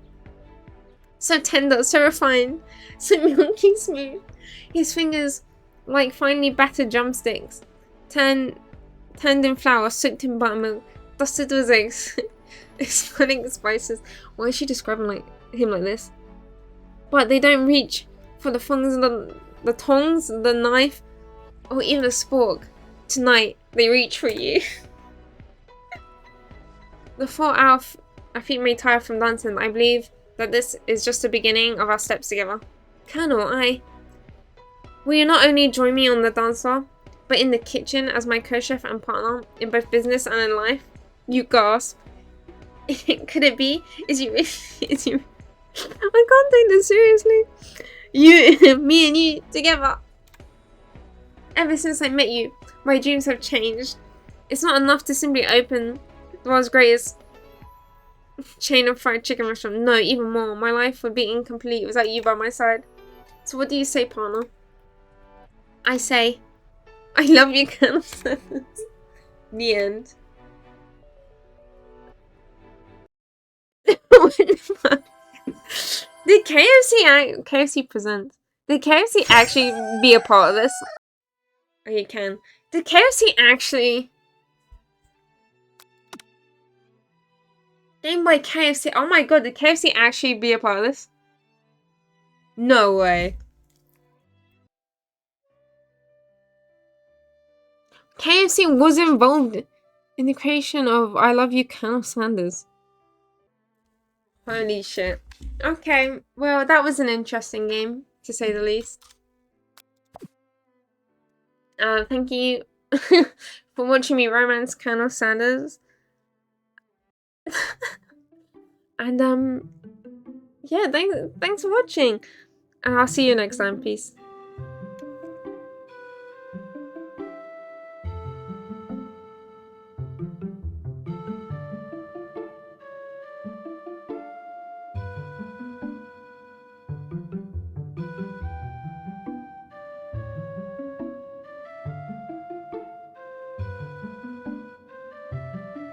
So tender, so refined, so milky smooth. His fingers like finely battered drumsticks, turned in flour, soaked in buttermilk, dusted with eggs, exploding spices. Why is she describing him like this? But they don't reach for the tongs, the tongs, the knife, or even a spork. Tonight, they reach for you. The 4 hour our feet may tire from dancing. I believe that this is just the beginning of our steps together. Colonel, will you not only join me on the dance floor, but in the kitchen as my co-chef and partner in both business and in life? You gasp. Could it be? Is you? I can't take this seriously. Me and you together. Ever since I met you, my dreams have changed. It's not enough to simply open the world's greatest chain of fried chicken restaurant. No, even more. My life would be incomplete without you by my side. So what do you say, partner? I say, I love you, Colonel Sanders. The end. Did KFC present? Did KFC actually be a part of this? Oh, you can. Did KFC actually? Game by KFC. Oh my god, did KFC actually be a part of this? No way. KFC was involved in the creation of I Love You, Colonel Sanders. Holy shit. Okay, well, that was an interesting game, to say the least. Thank you for watching me romance Colonel Sanders. And, yeah, thanks for watching. And I'll see you next time. Peace.